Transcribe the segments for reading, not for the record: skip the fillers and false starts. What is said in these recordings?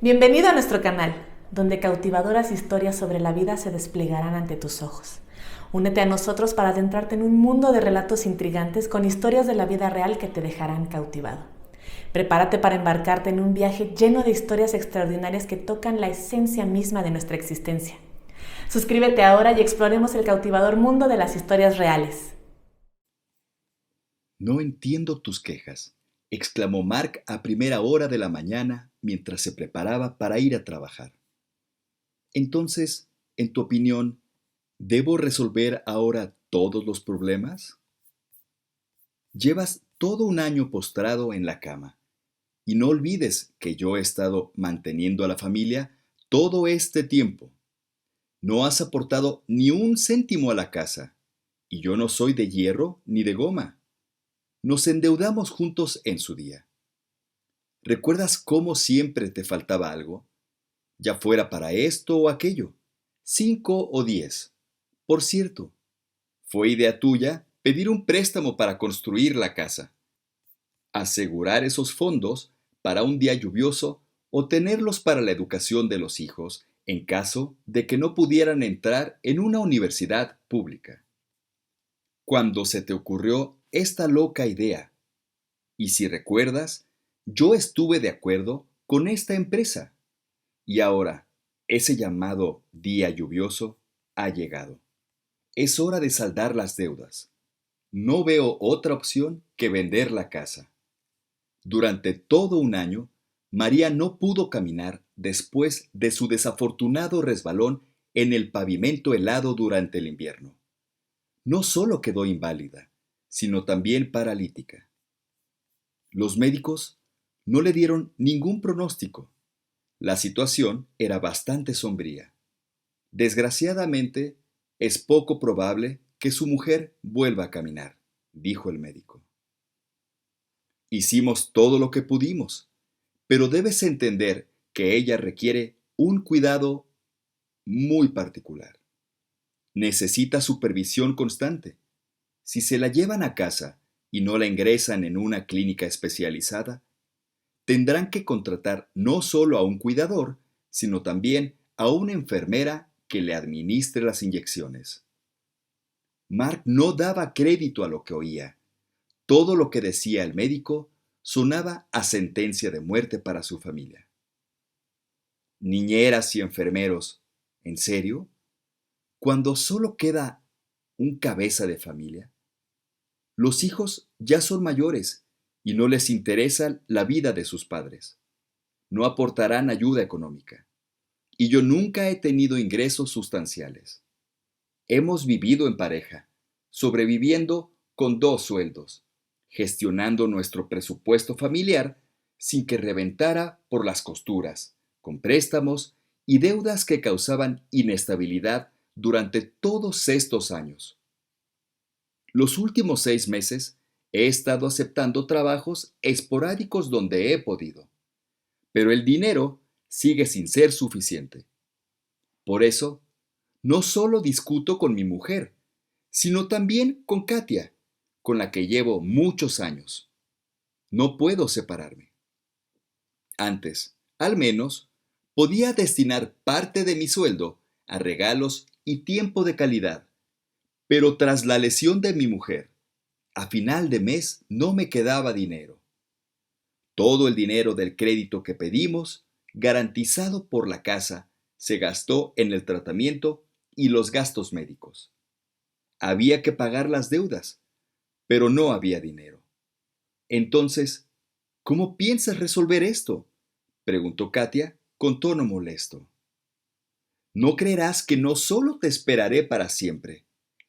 Bienvenido a nuestro canal, donde cautivadoras historias sobre la vida se desplegarán ante tus ojos. Únete a nosotros para adentrarte en un mundo de relatos intrigantes con historias de la vida real que te dejarán cautivado. Prepárate para embarcarte en un viaje lleno de historias extraordinarias que tocan la esencia misma de nuestra existencia. Suscríbete ahora y exploremos el cautivador mundo de las historias reales. No entiendo tus quejas, exclamó Mark a primera hora de la mañana mientras se preparaba para ir a trabajar. Entonces, en tu opinión, ¿debo resolver ahora todos los problemas? Llevas todo un año postrado en la cama, y no olvides que yo he estado manteniendo a la familia todo este tiempo. No has aportado ni un céntimo a la casa, y yo no soy de hierro ni de goma. Nos endeudamos juntos en su día. ¿Recuerdas cómo siempre te faltaba algo? Ya fuera para esto o aquello, 5 o 10. Por cierto, fue idea tuya pedir un préstamo para construir la casa, asegurar esos fondos para un día lluvioso o tenerlos para la educación de los hijos en caso de que no pudieran entrar en una universidad pública. Cuando se te ocurrió esta loca idea, y si recuerdas, yo estuve de acuerdo con esta empresa. Y ahora, ese llamado día lluvioso ha llegado. Es hora de saldar las deudas. No veo otra opción que vender la casa. Durante todo un año, María no pudo caminar después de su desafortunado resbalón en el pavimento helado durante el invierno. No solo quedó inválida, sino también paralítica. Los médicos no le dieron ningún pronóstico. La situación era bastante sombría. Desgraciadamente, es poco probable que su mujer vuelva a caminar, dijo el médico. Hicimos todo lo que pudimos, pero debes entender que ella requiere un cuidado muy particular. Necesita supervisión constante. Si se la llevan a casa y no la ingresan en una clínica especializada, tendrán que contratar no solo a un cuidador, sino también a una enfermera que le administre las inyecciones. Mark no daba crédito a lo que oía. Todo lo que decía el médico sonaba a sentencia de muerte para su familia. Niñeras y enfermeros, ¿en serio? Cuando solo queda un cabeza de familia. Los hijos ya son mayores y no les interesa la vida de sus padres. No aportarán ayuda económica. Y yo nunca he tenido ingresos sustanciales. Hemos vivido en pareja, sobreviviendo con 2 sueldos, gestionando nuestro presupuesto familiar sin que reventara por las costuras, con préstamos y deudas que causaban inestabilidad durante todos estos años. Los últimos 6 meses he estado aceptando trabajos esporádicos donde he podido, pero el dinero sigue sin ser suficiente. Por eso, no solo discuto con mi mujer, sino también con Katia, con la que llevo muchos años. No puedo separarme. Antes, al menos, podía destinar parte de mi sueldo a regalos y tiempo de calidad, pero tras la lesión de mi mujer, a final de mes no me quedaba dinero. Todo el dinero del crédito que pedimos, garantizado por la casa, se gastó en el tratamiento y los gastos médicos. Había que pagar las deudas, pero no había dinero. Entonces, ¿cómo piensas resolver esto?, preguntó Katia con tono molesto. No creerás que no solo te esperaré para siempre,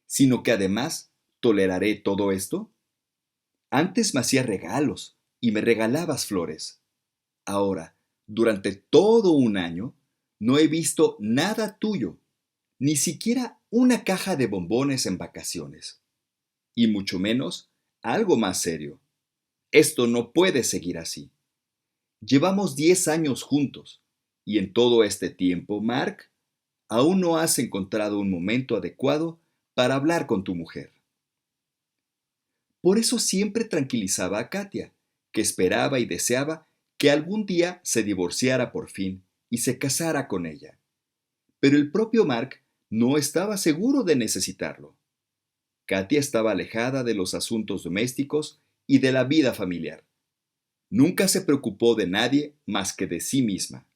sino que además toleraré todo esto. Antes me hacías regalos y me regalabas flores. Ahora, durante todo un año, no he visto nada tuyo, ni siquiera una caja de bombones en vacaciones, y mucho menos algo más serio. Esto no puede seguir así. Llevamos 10 años juntos, y en todo este tiempo, Mark, aún no has encontrado un momento adecuado para hablar con tu mujer. Por eso siempre tranquilizaba a Katia, que esperaba y deseaba que algún día se divorciara por fin y se casara con ella. Pero el propio Mark no estaba seguro de necesitarlo. Katia estaba alejada de los asuntos domésticos y de la vida familiar. Nunca se preocupó de nadie más que de sí misma.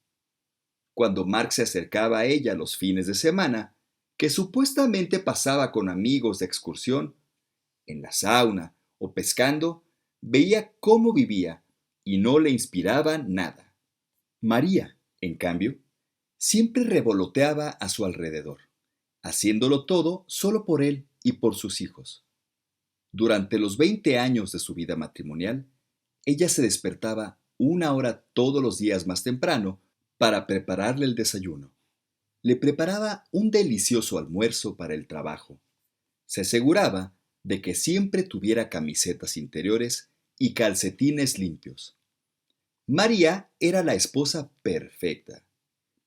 Cuando Mark se acercaba a ella los fines de semana, que supuestamente pasaba con amigos de excursión, en la sauna o pescando, veía cómo vivía y no le inspiraba nada. María, en cambio, siempre revoloteaba a su alrededor, haciéndolo todo solo por él y por sus hijos. Durante los 20 años de su vida matrimonial, ella se despertaba 1 hora todos los días más temprano para prepararle el desayuno. Le preparaba un delicioso almuerzo para el trabajo. Se aseguraba de que siempre tuviera camisetas interiores y calcetines limpios. María era la esposa perfecta,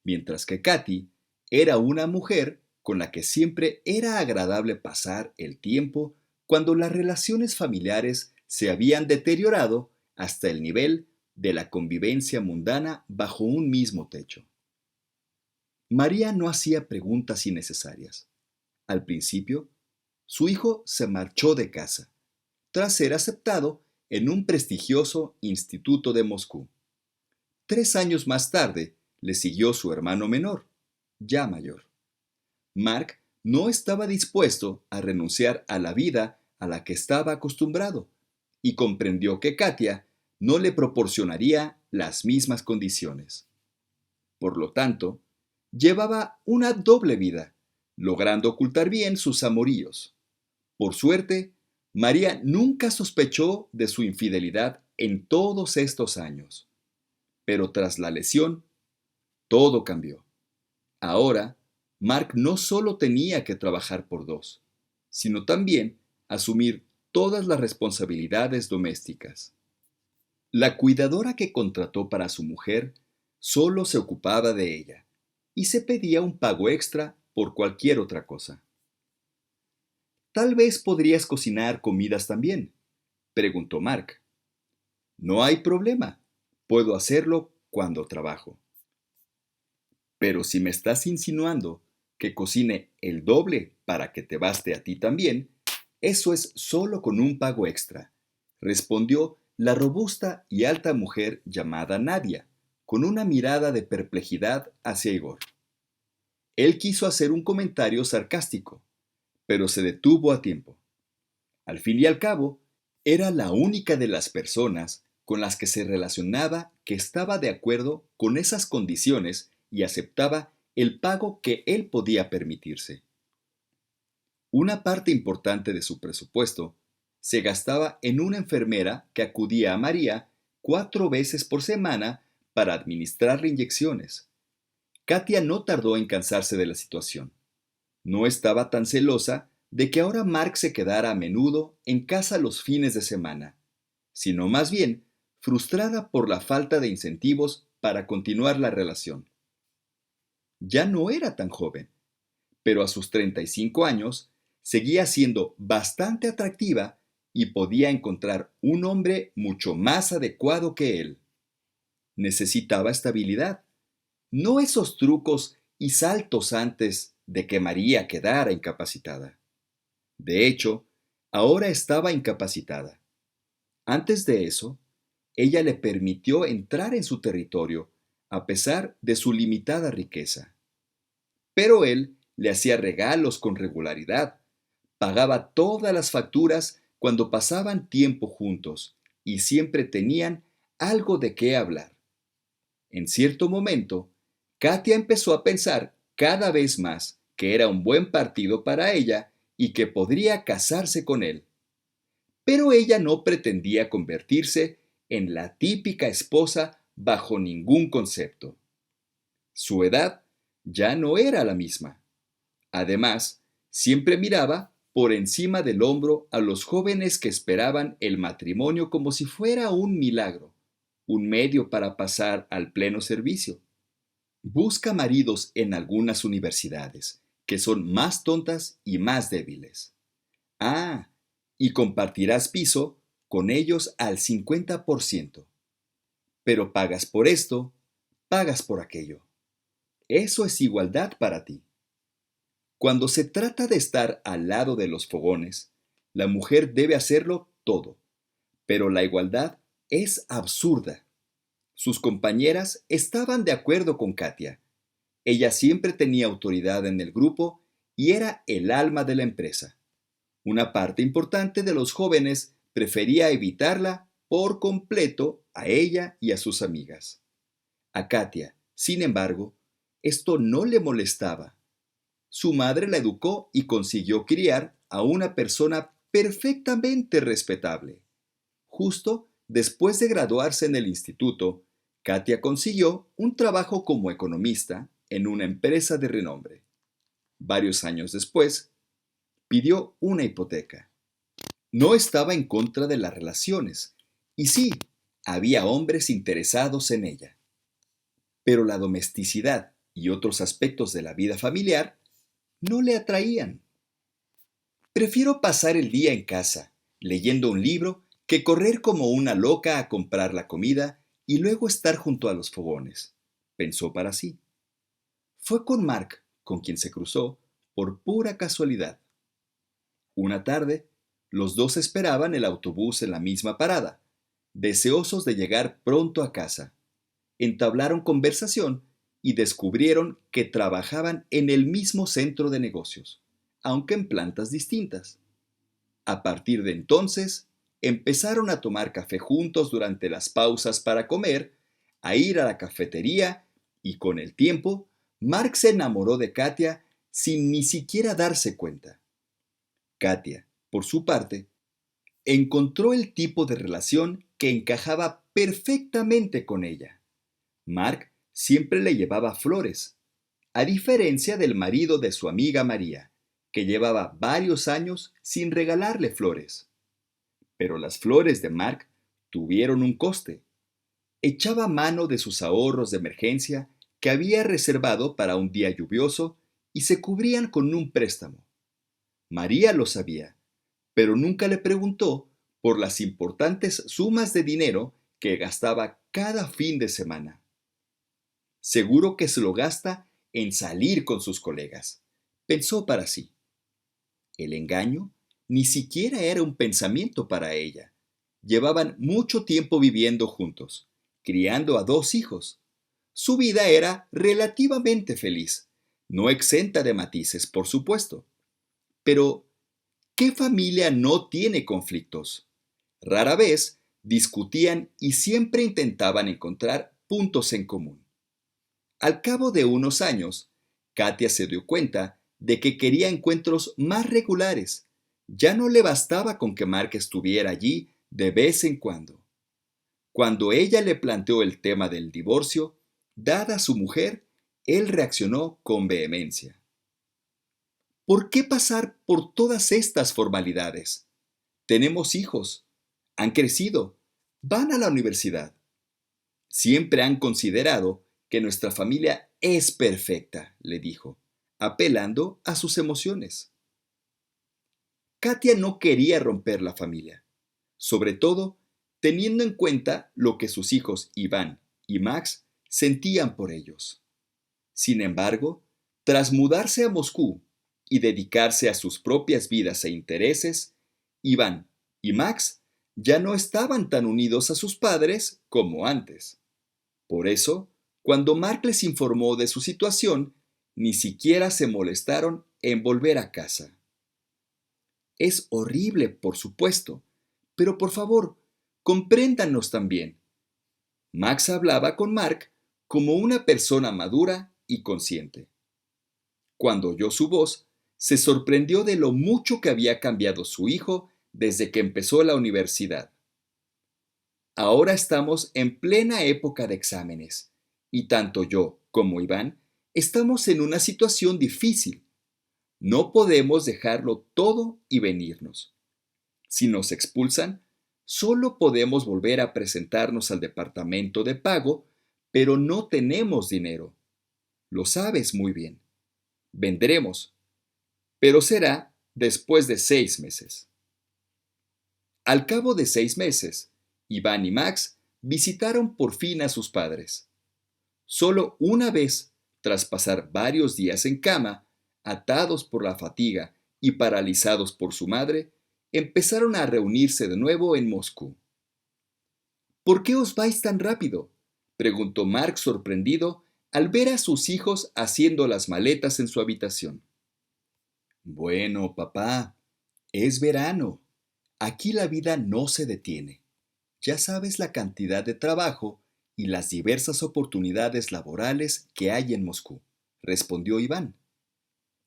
mientras que Katy era una mujer con la que siempre era agradable pasar el tiempo cuando las relaciones familiares se habían deteriorado hasta el nivel de la convivencia mundana bajo un mismo techo. María no hacía preguntas innecesarias. Al principio, su hijo se marchó de casa, tras ser aceptado en un prestigioso instituto de Moscú. 3 años más tarde, le siguió su hermano menor, ya mayor. Mark no estaba dispuesto a renunciar a la vida a la que estaba acostumbrado y comprendió que Katia no le proporcionaría las mismas condiciones. Por lo tanto, llevaba una doble vida, logrando ocultar bien sus amoríos. Por suerte, María nunca sospechó de su infidelidad en todos estos años. Pero tras la lesión, todo cambió. Ahora, Mark no solo tenía que trabajar por dos, sino también asumir todas las responsabilidades domésticas. La cuidadora que contrató para su mujer solo se ocupaba de ella y se pedía un pago extra por cualquier otra cosa. «Tal vez podrías cocinar comidas también», preguntó Mark. «No hay problema, puedo hacerlo cuando trabajo». «Pero si me estás insinuando que cocine el doble para que te baste a ti también, eso es solo con un pago extra», respondió la robusta y alta mujer llamada Nadia, con una mirada de perplejidad hacia Igor. Él quiso hacer un comentario sarcástico, pero se detuvo a tiempo. Al fin y al cabo, era la única de las personas con las que se relacionaba que estaba de acuerdo con esas condiciones y aceptaba el pago que él podía permitirse. Una parte importante de su presupuesto se gastaba en una enfermera que acudía a María 4 veces por semana para administrarle inyecciones. Katia no tardó en cansarse de la situación. No estaba tan celosa de que ahora Mark se quedara a menudo en casa los fines de semana, sino más bien frustrada por la falta de incentivos para continuar la relación. Ya no era tan joven, pero a sus 35 años seguía siendo bastante atractiva y podía encontrar un hombre mucho más adecuado que él. Necesitaba estabilidad, no esos trucos y saltos antes de que María quedara incapacitada. De hecho, ahora estaba incapacitada. Antes de eso, ella le permitió entrar en su territorio a pesar de su limitada riqueza. Pero él le hacía regalos con regularidad, pagaba todas las facturas cuando pasaban tiempo juntos y siempre tenían algo de qué hablar. En cierto momento, Katia empezó a pensar cada vez más que era un buen partido para ella y que podría casarse con él. Pero ella no pretendía convertirse en la típica esposa bajo ningún concepto. Su edad ya no era la misma. Además, siempre miraba por encima del hombro a los jóvenes que esperaban el matrimonio como si fuera un milagro, un medio para pasar al pleno servicio. Busca maridos en algunas universidades, que son más tontas y más débiles. Ah, y compartirás piso con ellos al 50%. pero pagas por esto, pagas por aquello. Eso es igualdad para ti. Cuando se trata de estar al lado de los fogones, la mujer debe hacerlo todo, pero la igualdad es absurda. Sus compañeras estaban de acuerdo con Katia. Ella siempre tenía autoridad en el grupo y era el alma de la empresa. Una parte importante de los jóvenes prefería evitarla por completo a ella y a sus amigas. A Katia, sin embargo, esto no le molestaba. Su madre la educó y consiguió criar a una persona perfectamente respetable. Justo después de graduarse en el instituto, Katia consiguió un trabajo como economista en una empresa de renombre. Varios años después, pidió una hipoteca. No estaba en contra de las relaciones, y sí, había hombres interesados en ella. Pero la domesticidad y otros aspectos de la vida familiar no le atraían. Prefiero pasar el día en casa, leyendo un libro, que correr como una loca a comprar la comida y luego estar junto a los fogones, pensó para sí. Fue con Mark con quien se cruzó por pura casualidad. Una tarde, los dos esperaban el autobús en la misma parada, deseosos de llegar pronto a casa. Entablaron conversación y descubrieron que trabajaban en el mismo centro de negocios, aunque en plantas distintas. A partir de entonces, empezaron a tomar café juntos durante las pausas para comer, a ir a la cafetería y con el tiempo, Mark se enamoró de Katia sin ni siquiera darse cuenta. Katia, por su parte, encontró el tipo de relación que encajaba perfectamente con ella. Mark siempre le llevaba flores, a diferencia del marido de su amiga María, que llevaba varios años sin regalarle flores. Pero las flores de Mark tuvieron un coste. Echaba mano de sus ahorros de emergencia que había reservado para un día lluvioso y se cubrían con un préstamo. María lo sabía, pero nunca le preguntó por las importantes sumas de dinero que gastaba cada fin de semana. Seguro que se lo gasta en salir con sus colegas, pensó para sí. El engaño ni siquiera era un pensamiento para ella. Llevaban mucho tiempo viviendo juntos, criando a 2 hijos. Su vida era relativamente feliz, no exenta de matices, por supuesto. Pero, ¿qué familia no tiene conflictos? Rara vez discutían y siempre intentaban encontrar puntos en común. Al cabo de unos años, Katia se dio cuenta de que quería encuentros más regulares. Ya no le bastaba con que Mark estuviera allí de vez en cuando. Cuando ella le planteó el tema del divorcio, dada su mujer, él reaccionó con vehemencia. ¿Por qué pasar por todas estas formalidades? Tenemos hijos, han crecido, van a la universidad. Siempre han considerado que nuestra familia es perfecta, le dijo, apelando a sus emociones. Katia no quería romper la familia, sobre todo teniendo en cuenta lo que sus hijos Iván y Max sentían por ellos. Sin embargo, tras mudarse a Moscú y dedicarse a sus propias vidas e intereses, Iván y Max ya no estaban tan unidos a sus padres como antes. Por eso, cuando Mark les informó de su situación, ni siquiera se molestaron en volver a casa. Es horrible, por supuesto, pero por favor, compréndanos también. Max hablaba con Mark como una persona madura y consciente. Cuando oyó su voz, se sorprendió de lo mucho que había cambiado su hijo desde que empezó la universidad. Ahora estamos en plena época de exámenes, y tanto yo como Iván estamos en una situación difícil. No podemos dejarlo todo y venirnos. Si nos expulsan, solo podemos volver a presentarnos al departamento de pago, pero no tenemos dinero. Lo sabes muy bien. Vendremos, pero será después de 6 meses. Al cabo de 6 meses, Iván y Max visitaron por fin a sus padres. Solo una vez, tras pasar varios días en cama, atados por la fatiga y paralizados por su madre, empezaron a reunirse de nuevo en Moscú. ¿Por qué os vais tan rápido?, preguntó Mark sorprendido al ver a sus hijos haciendo las maletas en su habitación. Bueno, papá, es verano. Aquí la vida no se detiene. Ya sabes la cantidad de trabajo y las diversas oportunidades laborales que hay en Moscú, respondió Iván.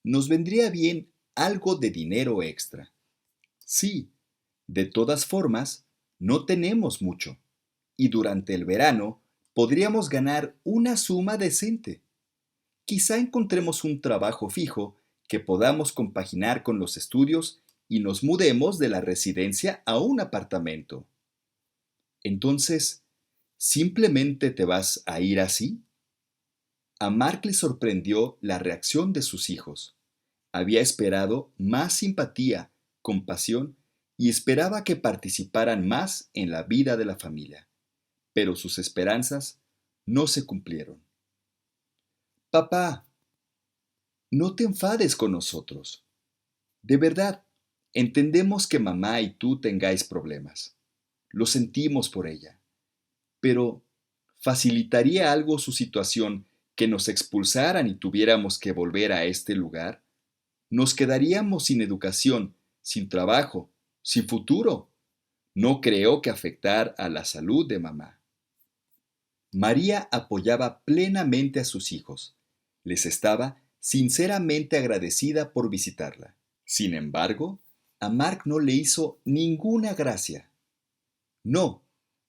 Nos vendría bien algo de dinero extra. Sí, de todas formas, no tenemos mucho, y durante el verano podríamos ganar una suma decente. Quizá encontremos un trabajo fijo que podamos compaginar con los estudios y nos mudemos de la residencia a un apartamento. Entonces, ¿simplemente te vas a ir así? A Mark le sorprendió la reacción de sus hijos. Había esperado más simpatía, compasión y esperaba que participaran más en la vida de la familia. Pero sus esperanzas no se cumplieron. Papá, no te enfades con nosotros. De verdad, entendemos que mamá y tú tengáis problemas. Lo sentimos por ella. Pero, ¿facilitaría algo su situación que nos expulsaran y tuviéramos que volver a este lugar? Nos quedaríamos sin educación, sin trabajo, sin futuro. No creo que afectar a la salud de mamá. María apoyaba plenamente a sus hijos. Les estaba sinceramente agradecida por visitarla. Sin embargo, a Mark no le hizo ninguna gracia. No,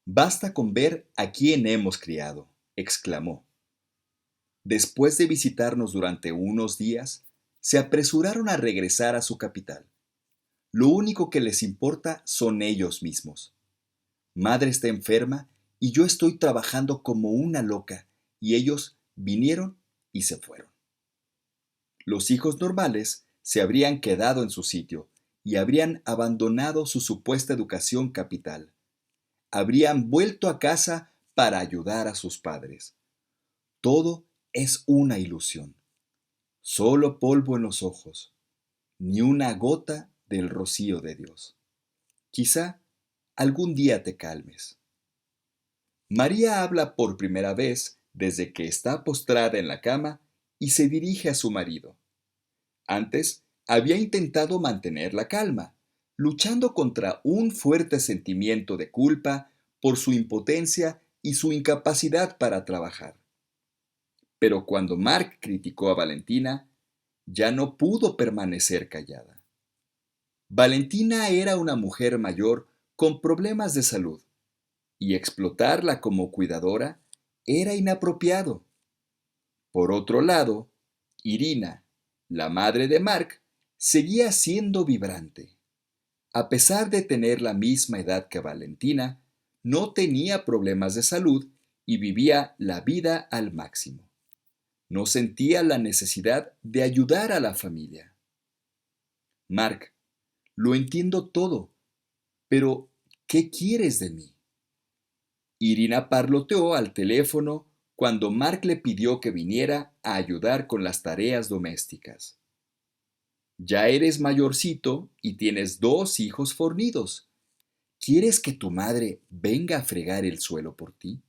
basta con ver a quién hemos criado, exclamó. Después de visitarnos durante unos días, se apresuraron a regresar a su capital. Lo único que les importa son ellos mismos. Madre está enferma y yo estoy trabajando como una loca, y ellos vinieron y se fueron. Los hijos normales se habrían quedado en su sitio y habrían abandonado su supuesta educación capital. Habrían vuelto a casa para ayudar a sus padres. Todo es una ilusión. Solo polvo en los ojos, ni una gota del rocío de Dios. Quizá algún día te calmes. María habla por primera vez desde que está postrada en la cama y se dirige a su marido. Antes había intentado mantener la calma, luchando contra un fuerte sentimiento de culpa por su impotencia y su incapacidad para trabajar. Pero cuando Mark criticó a Valentina, ya no pudo permanecer callada. Valentina era una mujer mayor con problemas de salud, y explotarla como cuidadora era inapropiado. Por otro lado, Irina, la madre de Mark, seguía siendo vibrante. A pesar de tener la misma edad que Valentina, no tenía problemas de salud y vivía la vida al máximo. No sentía la necesidad de ayudar a la familia. Mark, lo entiendo todo, pero ¿qué quieres de mí? Irina parloteó al teléfono cuando Mark le pidió que viniera a ayudar con las tareas domésticas. Ya eres mayorcito y tienes 2 hijos fornidos. ¿Quieres que tu madre venga a fregar el suelo por ti?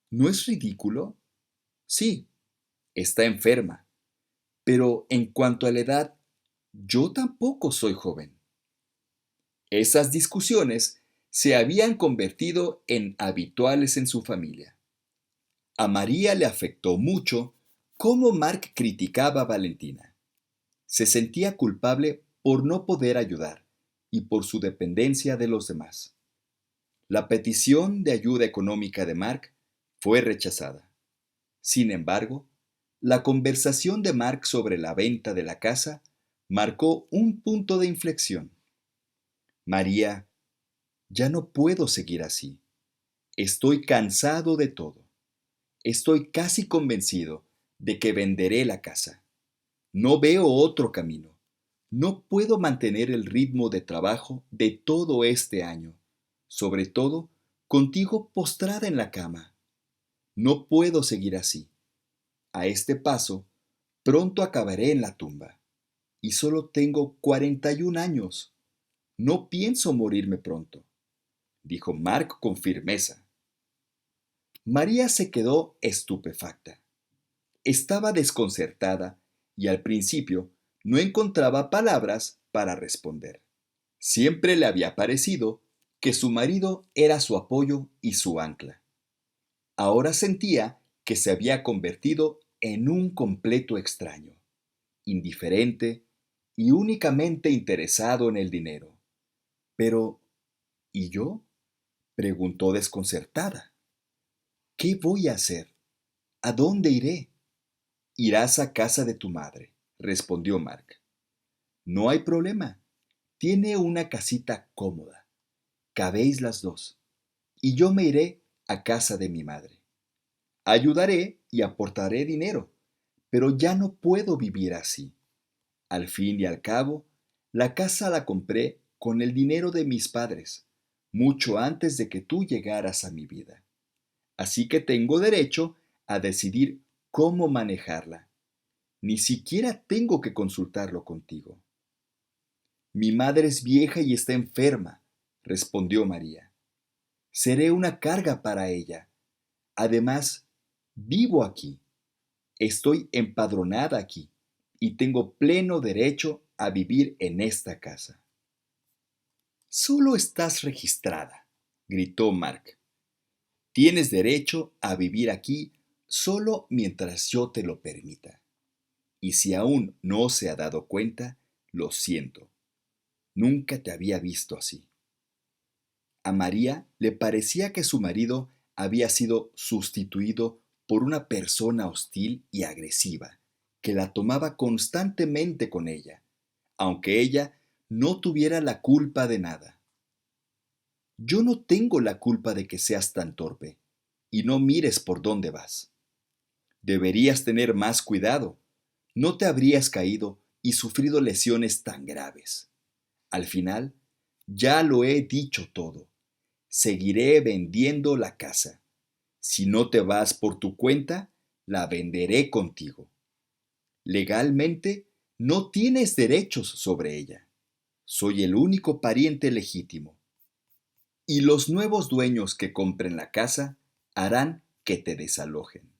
¿No es ridículo? Sí, está enferma, pero en cuanto a la edad, yo tampoco soy joven. Esas discusiones se habían convertido en habituales en su familia. A María le afectó mucho cómo Mark criticaba a Valentina. Se sentía culpable por no poder ayudar y por su dependencia de los demás. La petición de ayuda económica de Mark fue rechazada. Sin embargo, la conversación de Mark sobre la venta de la casa marcó un punto de inflexión. María, ya no puedo seguir así. Estoy cansado de todo. Estoy casi convencido de que venderé la casa. No veo otro camino. No puedo mantener el ritmo de trabajo de todo este año, sobre todo contigo postrada en la cama. No puedo seguir así. A este paso, pronto acabaré en la tumba. Y solo tengo 41 años. No pienso morirme pronto, dijo Mark con firmeza. María se quedó estupefacta. Estaba desconcertada y al principio no encontraba palabras para responder. Siempre le había parecido que su marido era su apoyo y su ancla. Ahora sentía que se había convertido en un completo extraño, indiferente y únicamente interesado en el dinero. Pero, ¿y yo?, preguntó desconcertada. ¿Qué voy a hacer? ¿A dónde iré? Irás a casa de tu madre, respondió Mark. No hay problema. Tiene una casita cómoda. Cabéis las dos. Y yo me iré a casa de mi madre. Ayudaré y aportaré dinero, pero ya no puedo vivir así. Al fin y al cabo, la casa la compré con el dinero de mis padres, mucho antes de que tú llegaras a mi vida. Así que tengo derecho a decidir cómo manejarla. Ni siquiera tengo que consultarlo contigo. Mi madre es vieja y está enferma, respondió María. Seré una carga para ella. Además, vivo aquí. Estoy empadronada aquí y tengo pleno derecho a vivir en esta casa. Solo estás registrada, gritó Mark. Tienes derecho a vivir aquí solo mientras yo te lo permita. Y si aún no se ha dado cuenta, lo siento. Nunca te había visto así. A María le parecía que su marido había sido sustituido por una persona hostil y agresiva, que la tomaba constantemente con ella, aunque ella no tuviera la culpa de nada. Yo no tengo la culpa de que seas tan torpe, y no mires por dónde vas. Deberías tener más cuidado. No te habrías caído y sufrido lesiones tan graves. Al final, ya lo he dicho todo. Seguiré vendiendo la casa. Si no te vas por tu cuenta, la venderé contigo. Legalmente, no tienes derechos sobre ella. Soy el único pariente legítimo. Y los nuevos dueños que compren la casa harán que te desalojen.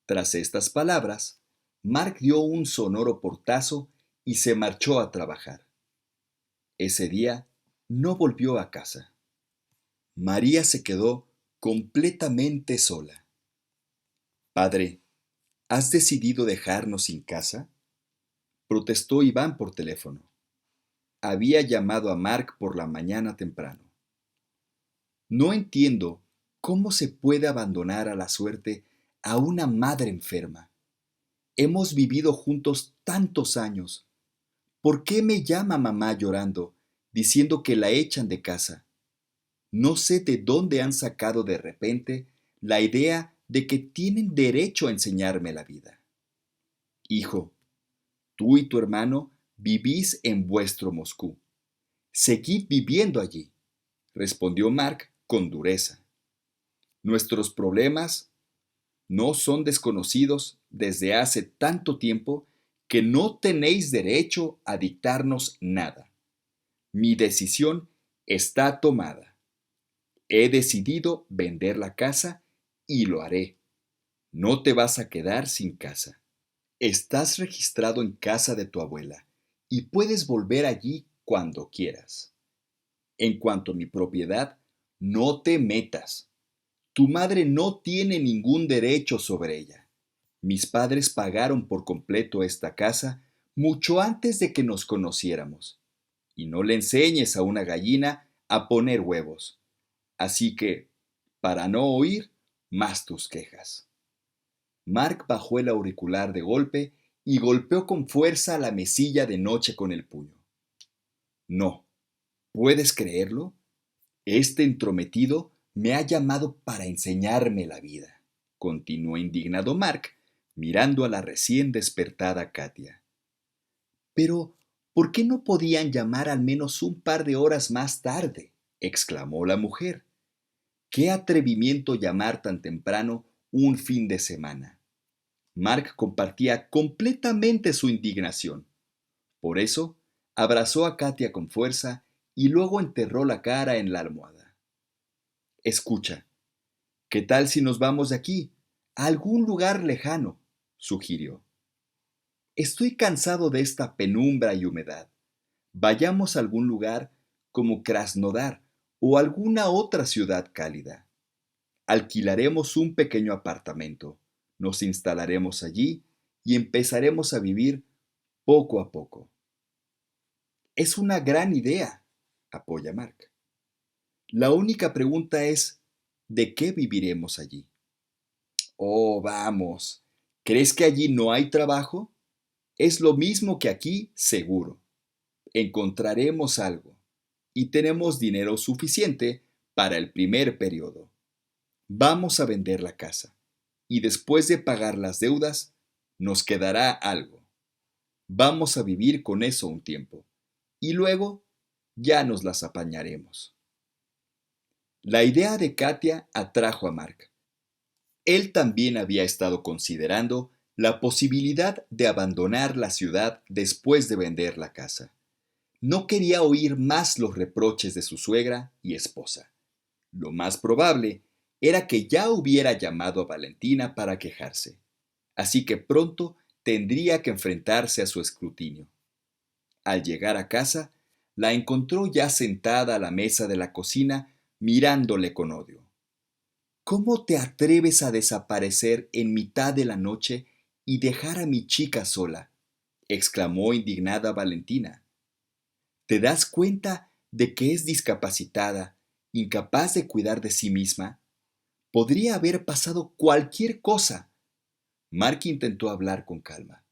Tras estas palabras, Mark dio un sonoro portazo y se marchó a trabajar. Ese día no volvió a casa. María se quedó completamente sola. Padre, ¿has decidido dejarnos sin casa?, protestó Iván por teléfono. Había llamado a Mark por la mañana temprano. No entiendo cómo se puede abandonar a la suerte a una madre enferma. Hemos vivido juntos tantos años. ¿Por qué me llama mamá llorando, diciendo que la echan de casa? No sé de dónde han sacado de repente la idea de que tienen derecho a enseñarme la vida. Hijo, tú y tu hermano vivís en vuestro Moscú. Seguid viviendo allí, respondió Mark con dureza. Nuestros problemas no son desconocidos desde hace tanto tiempo que no tenéis derecho a dictarnos nada. Mi decisión está tomada. He decidido vender la casa y lo haré. No te vas a quedar sin casa. Estás registrado en casa de tu abuela y puedes volver allí cuando quieras. En cuanto a mi propiedad, no te metas. Tu madre no tiene ningún derecho sobre ella. Mis padres pagaron por completo esta casa mucho antes de que nos conociéramos. Y no le enseñes a una gallina a poner huevos. Así que, para no oír más tus quejas. Mark bajó el auricular de golpe y golpeó con fuerza la mesilla de noche con el puño. No, ¿puedes creerlo? Este entrometido me ha llamado para enseñarme la vida, continuó indignado Mark, mirando a la recién despertada Katia. Pero, ¿por qué no podían llamar al menos un par de horas más tarde?, exclamó la mujer. Qué atrevimiento llamar tan temprano un fin de semana. Mark compartía completamente su indignación. Por eso, abrazó a Katia con fuerza y luego enterró la cara en la almohada. Escucha, ¿qué tal si nos vamos de aquí, a algún lugar lejano?, sugirió. Estoy cansado de esta penumbra y humedad. Vayamos a algún lugar como Krasnodar o alguna otra ciudad cálida. Alquilaremos un pequeño apartamento, nos instalaremos allí y empezaremos a vivir poco a poco. Es una gran idea, apoya Mark. La única pregunta es, ¿de qué viviremos allí? Oh, vamos, ¿crees que allí no hay trabajo? Es lo mismo que aquí, seguro. Encontraremos algo y tenemos dinero suficiente para el primer periodo. Vamos a vender la casa y después de pagar las deudas, nos quedará algo. Vamos a vivir con eso un tiempo y luego ya nos las apañaremos. La idea de Katia atrajo a Mark. Él también había estado considerando la posibilidad de abandonar la ciudad después de vender la casa. No quería oír más los reproches de su suegra y esposa. Lo más probable era que ya hubiera llamado a Valentina para quejarse, así que pronto tendría que enfrentarse a su escrutinio. Al llegar a casa, la encontró ya sentada a la mesa de la cocina mirándole con odio. ¿Cómo te atreves a desaparecer en mitad de la noche y dejar a mi chica sola?, exclamó indignada Valentina. ¿Te das cuenta de que es discapacitada, incapaz de cuidar de sí misma? Podría haber pasado cualquier cosa. Mark intentó hablar con calma,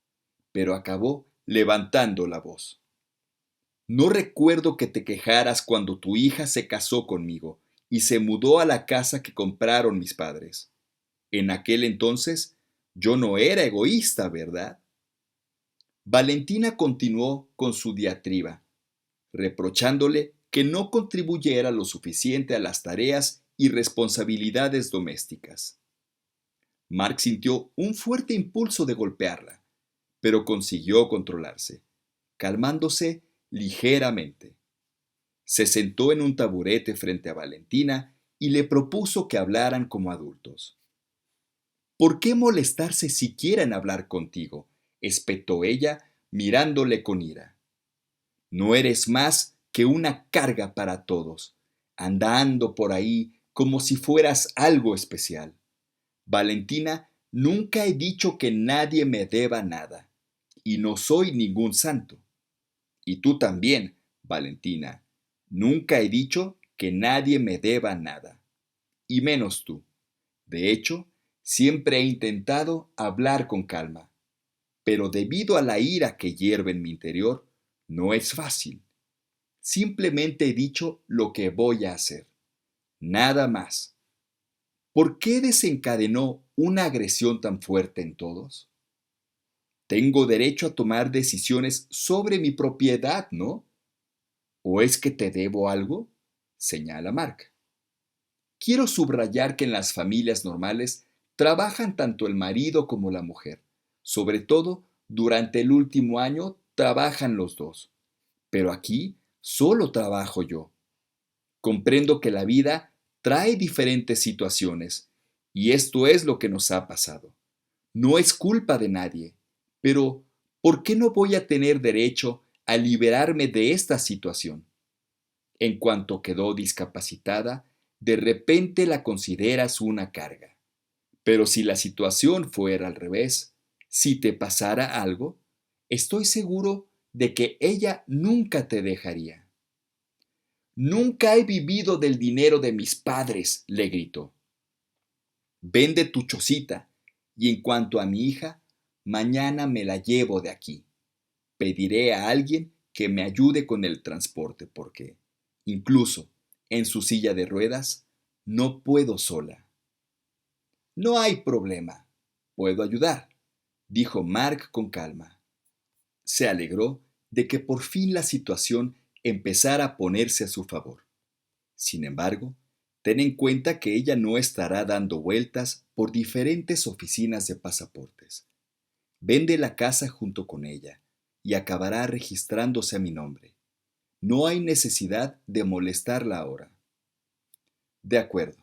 pero acabó levantando la voz. No recuerdo que te quejaras cuando tu hija se casó conmigo y se mudó a la casa que compraron mis padres. En aquel entonces yo no era egoísta, ¿verdad? Valentina continuó con su diatriba, reprochándole que no contribuyera lo suficiente a las tareas y responsabilidades domésticas. Mark sintió un fuerte impulso de golpearla, pero consiguió controlarse, calmándose ligeramente. Se sentó en un taburete frente a Valentina y le propuso que hablaran como adultos. ¿Por qué molestarse siquiera en hablar contigo?, espetó ella, mirándole con ira. No eres más que una carga para todos, andando por ahí como si fueras algo especial. Valentina, nunca he dicho que nadie me deba nada, y no soy ningún santo. Y tú también, Valentina, nunca he dicho que nadie me deba nada, y menos tú. De hecho, siempre he intentado hablar con calma, pero debido a la ira que hierve en mi interior, no es fácil. Simplemente he dicho lo que voy a hacer. Nada más. ¿Por qué desencadenó una agresión tan fuerte en todos? Tengo derecho a tomar decisiones sobre mi propiedad, ¿no? ¿O es que te debo algo?, señala Mark. Quiero subrayar que en las familias normales trabajan tanto el marido como la mujer. Sobre todo, durante el último año trabajan los dos. Pero aquí solo trabajo yo. Comprendo que la vida trae diferentes situaciones, y esto es lo que nos ha pasado. No es culpa de nadie, pero ¿por qué no voy a tener derecho a liberarme de esta situación? En cuanto quedó discapacitada, de repente la consideras una carga. Pero si la situación fuera al revés, si te pasara algo, estoy seguro de que ella nunca te dejaría. Nunca he vivido del dinero de mis padres, le gritó. Vende tu chocita, y en cuanto a mi hija, mañana me la llevo de aquí. Pediré a alguien que me ayude con el transporte porque, incluso en su silla de ruedas, no puedo sola. No hay problema, puedo ayudar, dijo Mark con calma. Se alegró de que por fin la situación empezara a ponerse a su favor. Sin embargo, Ten en cuenta que ella no estará dando vueltas por diferentes oficinas de pasaportes. Vende la casa junto con ella y acabará registrándose a mi nombre. No hay necesidad de molestarla ahora. De acuerdo.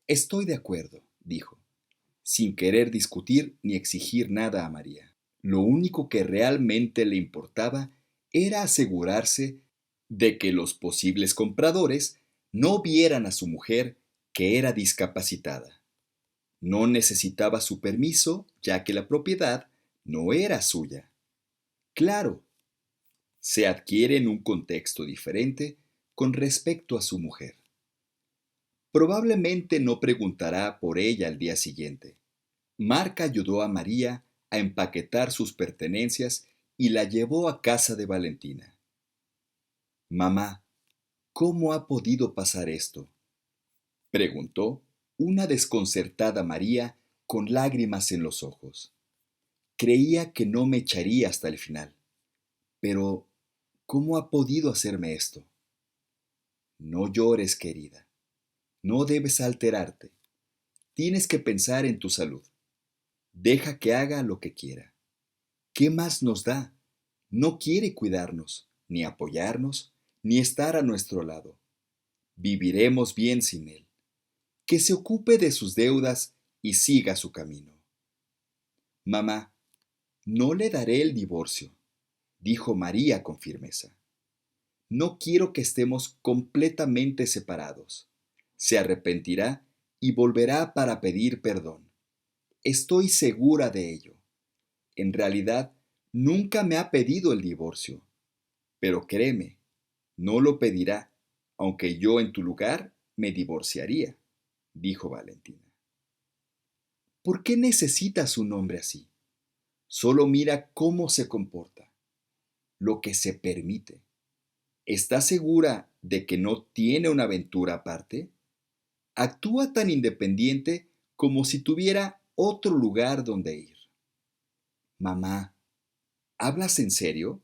Estoy de acuerdo, dijo, sin querer discutir ni exigir nada a María. Lo único que realmente le importaba era asegurarse de que los posibles compradores no vieran a su mujer que era discapacitada. No necesitaba su permiso, ya que la propiedad no era suya. Claro, se adquiere en un contexto diferente con respecto a su mujer. Probablemente no preguntará por ella al día siguiente. Mark ayudó a María a empaquetar sus pertenencias y la llevó a casa de Valentina. Mamá, ¿cómo ha podido pasar esto?, preguntó una desconcertada María con lágrimas en los ojos. Creía que no me echaría hasta el final. Pero, ¿cómo ha podido hacerme esto? No llores, querida. No debes alterarte. Tienes que pensar en tu salud. Deja que haga lo que quiera. ¿Qué más nos da? No quiere cuidarnos, ni apoyarnos, ni estar a nuestro lado. Viviremos bien sin él. Que se ocupe de sus deudas y siga su camino. Mamá, no le daré el divorcio, dijo María con firmeza. No quiero que estemos completamente separados. Se arrepentirá y volverá para pedir perdón. Estoy segura de ello. En realidad, nunca me ha pedido el divorcio. Pero créeme, no lo pedirá, aunque yo en tu lugar me divorciaría, dijo Valentina. ¿Por qué necesitas un hombre así? Solo mira cómo se comporta, lo que se permite. ¿Estás segura de que no tiene una aventura aparte? Actúa tan independiente como si tuviera otro lugar donde ir. Mamá, ¿hablas en serio?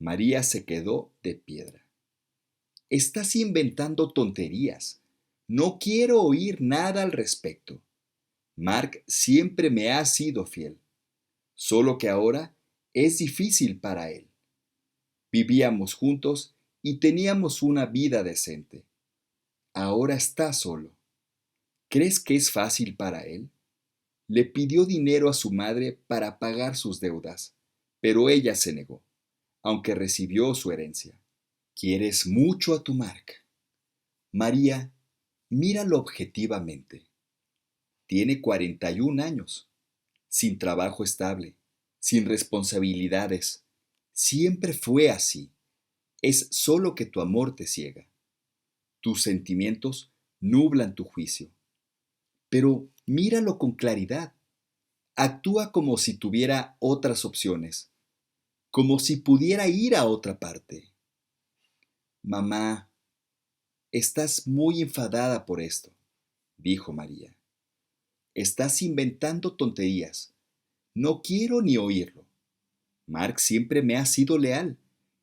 María se quedó de piedra. Estás inventando tonterías. No quiero oír nada al respecto. Mark siempre me ha sido fiel, solo que ahora es difícil para él. Vivíamos juntos y teníamos una vida decente. Ahora está solo. ¿Crees que es fácil para él? Le pidió dinero a su madre para pagar sus deudas, pero ella se negó, aunque recibió su herencia. Quieres mucho a tu Mark. María, míralo objetivamente. Tiene 41 años, sin trabajo estable, sin responsabilidades. Siempre fue así. Es solo que tu amor te ciega. Tus sentimientos nublan tu juicio. Pero míralo con claridad. Actúa como si tuviera otras opciones, como si pudiera ir a otra parte. Mamá, estás muy enfadada por esto, dijo María. Estás inventando tonterías. No quiero ni oírlo. Mark siempre me ha sido leal.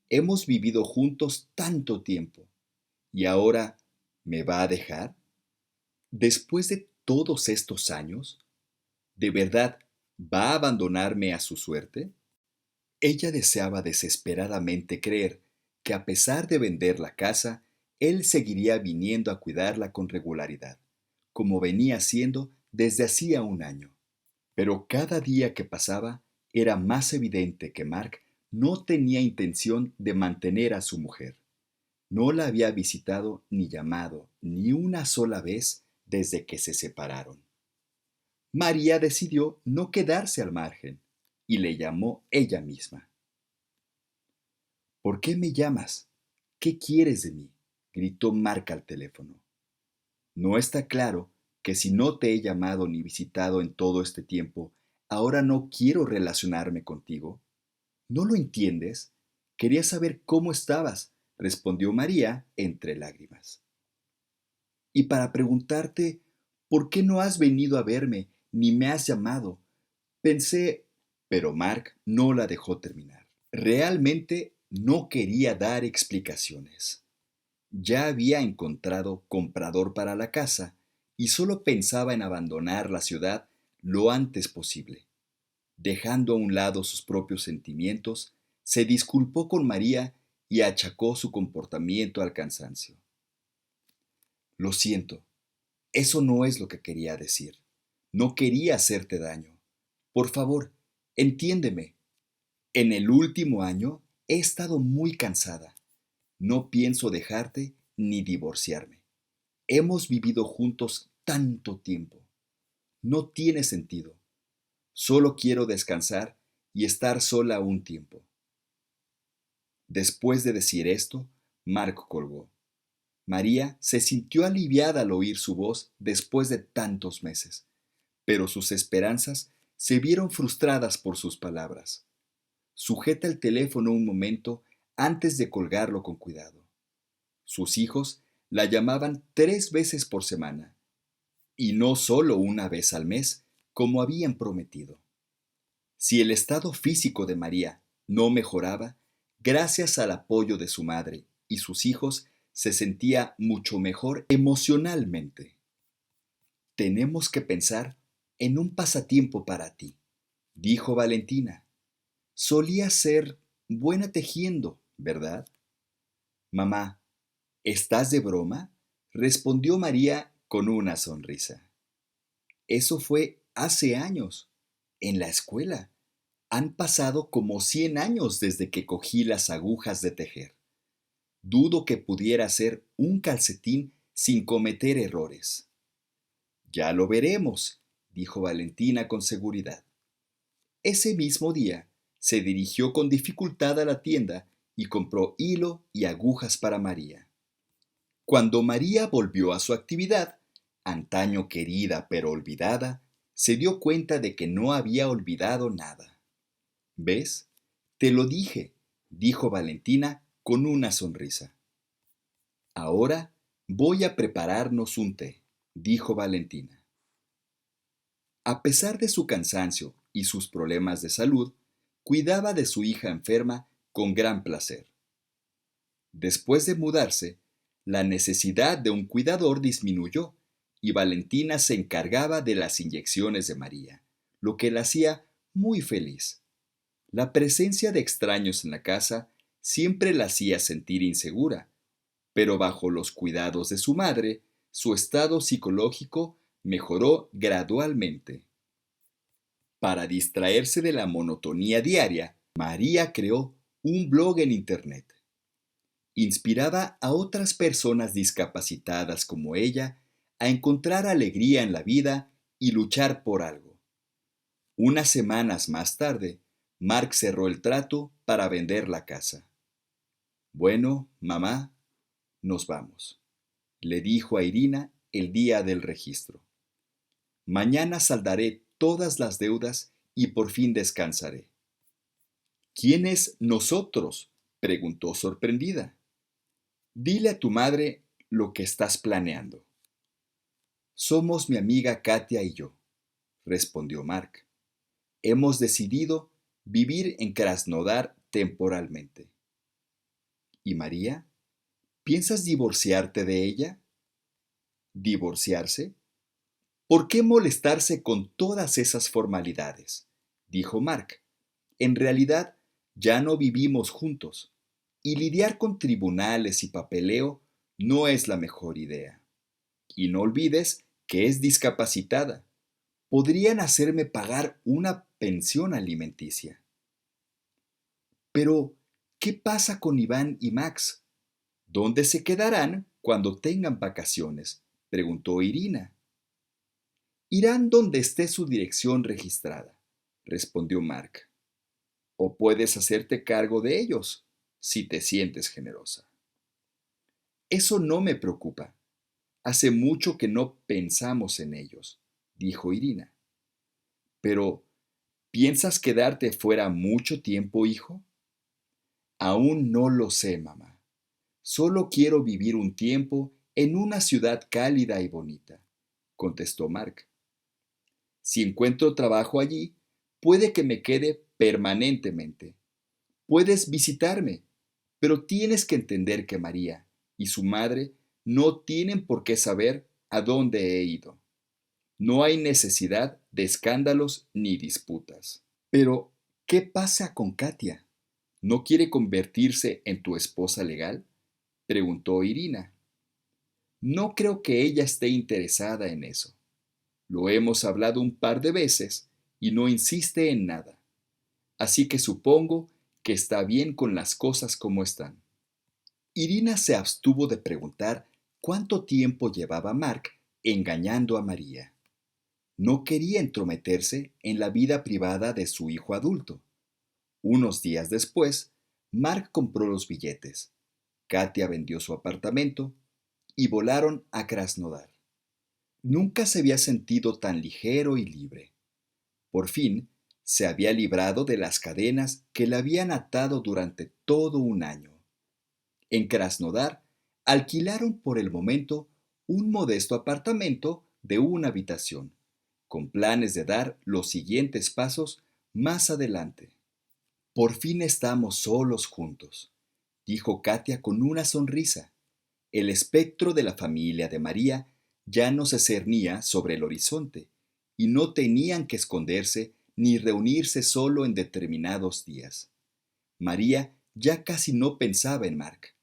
Hemos vivido juntos tanto tiempo. ¿Y ahora me va a dejar? Después de todos estos años, ¿de verdad va a abandonarme a su suerte? Ella deseaba desesperadamente creer que a pesar de vender la casa, él seguiría viniendo a cuidarla con regularidad, como venía haciendo desde hacía un año. Pero cada día que pasaba era más evidente que Mark no tenía intención de mantener a su mujer. No la había visitado ni llamado ni una sola vez desde que se separaron. María decidió no quedarse al margen y le llamó ella misma. ¿Por qué me llamas? ¿Qué quieres de mí?, gritó Mark al teléfono. ¿No está claro que si no te he llamado ni visitado en todo este tiempo, ahora no quiero relacionarme contigo? ¿No lo entiendes? Quería saber cómo estabas, respondió María entre lágrimas. Y para preguntarte, ¿por qué no has venido a verme ni me has llamado? Pensé, pero Mark no la dejó terminar. Realmente no quería dar explicaciones. Ya había encontrado comprador para la casa y solo pensaba en abandonar la ciudad lo antes posible. Dejando a un lado sus propios sentimientos, se disculpó con María y achacó su comportamiento al cansancio. Lo siento, eso no es lo que quería decir. No quería hacerte daño. Por favor, entiéndeme. En el último año he estado muy cansada. No pienso dejarte ni divorciarme. Hemos vivido juntos tanto tiempo. No tiene sentido. Solo quiero descansar y estar sola un tiempo. Después de decir esto, Mark colgó. María se sintió aliviada al oír su voz después de tantos meses, pero sus esperanzas se vieron frustradas por sus palabras. Sujeta el teléfono un momento antes de colgarlo con cuidado. Sus hijos la llamaban 3 veces por semana, y no solo una vez al mes, como habían prometido. Si el estado físico de María no mejoraba, gracias al apoyo de su madre y sus hijos, se sentía mucho mejor emocionalmente. Tenemos que pensar en un pasatiempo para ti, dijo Valentina. Solías ser buena tejiendo, ¿verdad? Mamá, ¿estás de broma? Respondió María con una sonrisa. Eso fue hace años, en la escuela. Han pasado como 100 años desde que cogí las agujas de tejer. Dudo que pudiera hacer un calcetín sin cometer errores. Ya lo veremos, dijo Valentina con seguridad. Ese mismo día, se dirigió con dificultad a la tienda y compró hilo y agujas para María. Cuando María volvió a su actividad, antaño querida pero olvidada, se dio cuenta de que no había olvidado nada. ¿Ves? Te lo dije, dijo Valentina con una sonrisa. Ahora voy a prepararnos un té, dijo Valentina. A pesar de su cansancio y sus problemas de salud, cuidaba de su hija enferma con gran placer. Después de mudarse, la necesidad de un cuidador disminuyó y Valentina se encargaba de las inyecciones de María, lo que la hacía muy feliz. La presencia de extraños en la casa siempre la hacía sentir insegura, pero bajo los cuidados de su madre, su estado psicológico mejoró gradualmente. Para distraerse de la monotonía diaria, María creó un blog en Internet. Inspiraba a otras personas discapacitadas como ella a encontrar alegría en la vida y luchar por algo. Unas semanas más tarde, Mark cerró el trato para vender la casa. Bueno, mamá, nos vamos, le dijo a Irina el día del registro. Mañana saldaré todas las deudas y por fin descansaré. ¿Quién es nosotros? Preguntó sorprendida. Dile a tu madre lo que estás planeando. Somos mi amiga Katia y yo, respondió Mark. Hemos decidido vivir en Krasnodar temporalmente. ¿Y María? ¿Piensas divorciarte de ella? ¿Divorciarse? ¿Por qué molestarse con todas esas formalidades? Dijo Mark. En realidad, ya no vivimos juntos, y lidiar con tribunales y papeleo no es la mejor idea. Y no olvides que es discapacitada. Podrían hacerme pagar una pensión alimenticia. Pero, ¿qué pasa con Iván y Max? ¿Dónde se quedarán cuando tengan vacaciones? Preguntó Irina. Irán donde esté su dirección registrada, respondió Mark. O puedes hacerte cargo de ellos, si te sientes generosa. Eso no me preocupa. Hace mucho que no pensamos en ellos, dijo Irina. Pero, ¿piensas quedarte fuera mucho tiempo, hijo? Aún no lo sé, mamá. Solo quiero vivir un tiempo en una ciudad cálida y bonita, contestó Mark. Si encuentro trabajo allí, puede que me quede permanentemente. Puedes visitarme, pero tienes que entender que María y su madre no tienen por qué saber a dónde he ido. No hay necesidad de escándalos ni disputas. Pero, ¿qué pasa con Katia? ¿No quiere convertirse en tu esposa legal?, preguntó Irina. No creo que ella esté interesada en eso. Lo hemos hablado un par de veces y no insiste en nada. Así que supongo que está bien con las cosas como están. Irina se abstuvo de preguntar cuánto tiempo llevaba Mark engañando a María. No quería entrometerse en la vida privada de su hijo adulto. Unos días después, Mark compró los billetes. Katia vendió su apartamento y volaron a Krasnodar. Nunca se había sentido tan ligero y libre. Por fin, se había librado de las cadenas que le habían atado durante todo un año. En Krasnodar, alquilaron por el momento un modesto apartamento de una habitación, con planes de dar los siguientes pasos más adelante. Por fin estamos solos juntos, dijo Katia con una sonrisa. El espectro de la familia de María ya no se cernía sobre el horizonte, y no tenían que esconderse ni reunirse solo en determinados días. María ya casi no pensaba en Mark.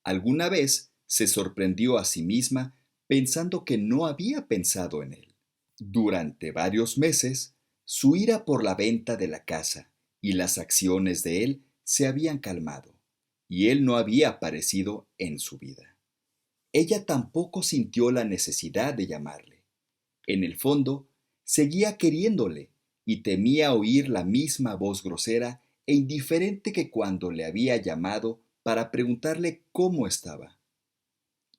Alguna vez se sorprendió a sí misma pensando que no había pensado en él. Durante varios meses, su ira por la venta de la casa y las acciones de él se habían calmado, y él no había aparecido en su vida. Ella tampoco sintió la necesidad de llamarle. En el fondo, seguía queriéndole y temía oír la misma voz grosera e indiferente que cuando le había llamado para preguntarle cómo estaba.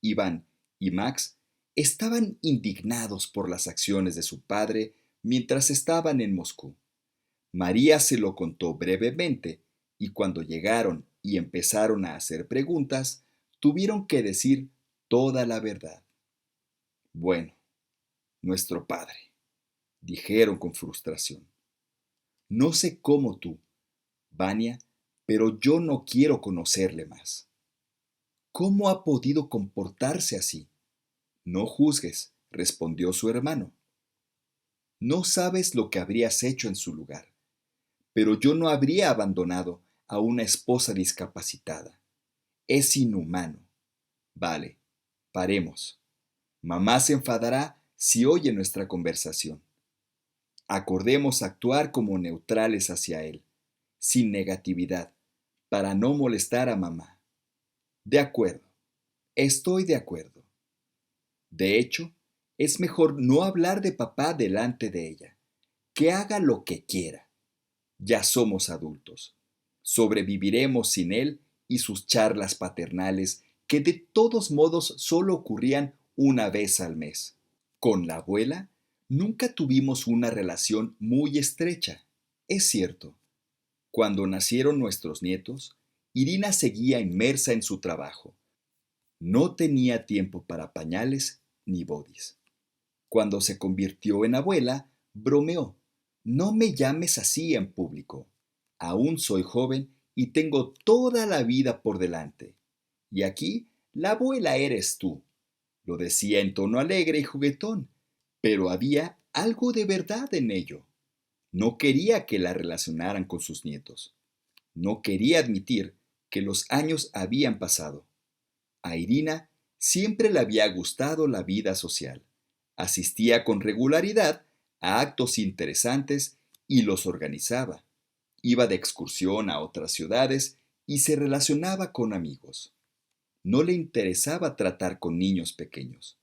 Iván y Max estaban indignados por las acciones de su padre mientras estaban en Moscú. María se lo contó brevemente y cuando llegaron y empezaron a hacer preguntas, tuvieron que decir toda la verdad. Bueno, nuestro padre, dijeron con frustración. No sé cómo tú, Vania, pero yo no quiero conocerle más. ¿Cómo ha podido comportarse así? No juzgues, respondió su hermano. No sabes lo que habrías hecho en su lugar, pero yo no habría abandonado a una esposa discapacitada. Es inhumano. Vale, paremos. Mamá se enfadará si oye nuestra conversación. Acordemos actuar como neutrales hacia él, sin negatividad, para no molestar a mamá. De acuerdo, estoy de acuerdo. De hecho, es mejor no hablar de papá delante de ella. Que haga lo que quiera. Ya somos adultos. Sobreviviremos sin él y sus charlas paternales que de todos modos solo ocurrían una vez al mes. Con la abuela nunca tuvimos una relación muy estrecha, es cierto. Cuando nacieron nuestros nietos, Irina seguía inmersa en su trabajo. No tenía tiempo para pañales ni bodis. Cuando se convirtió en abuela, bromeó. No me llames así en público. Aún soy joven y tengo toda la vida por delante. Y aquí la abuela eres tú. Lo decía en tono alegre y juguetón, pero había algo de verdad en ello. No quería que la relacionaran con sus nietos. No quería admitir que los años habían pasado. A Irina siempre le había gustado la vida social. Asistía con regularidad a actos interesantes y los organizaba. Iba de excursión a otras ciudades y se relacionaba con amigos. No le interesaba tratar con niños pequeños.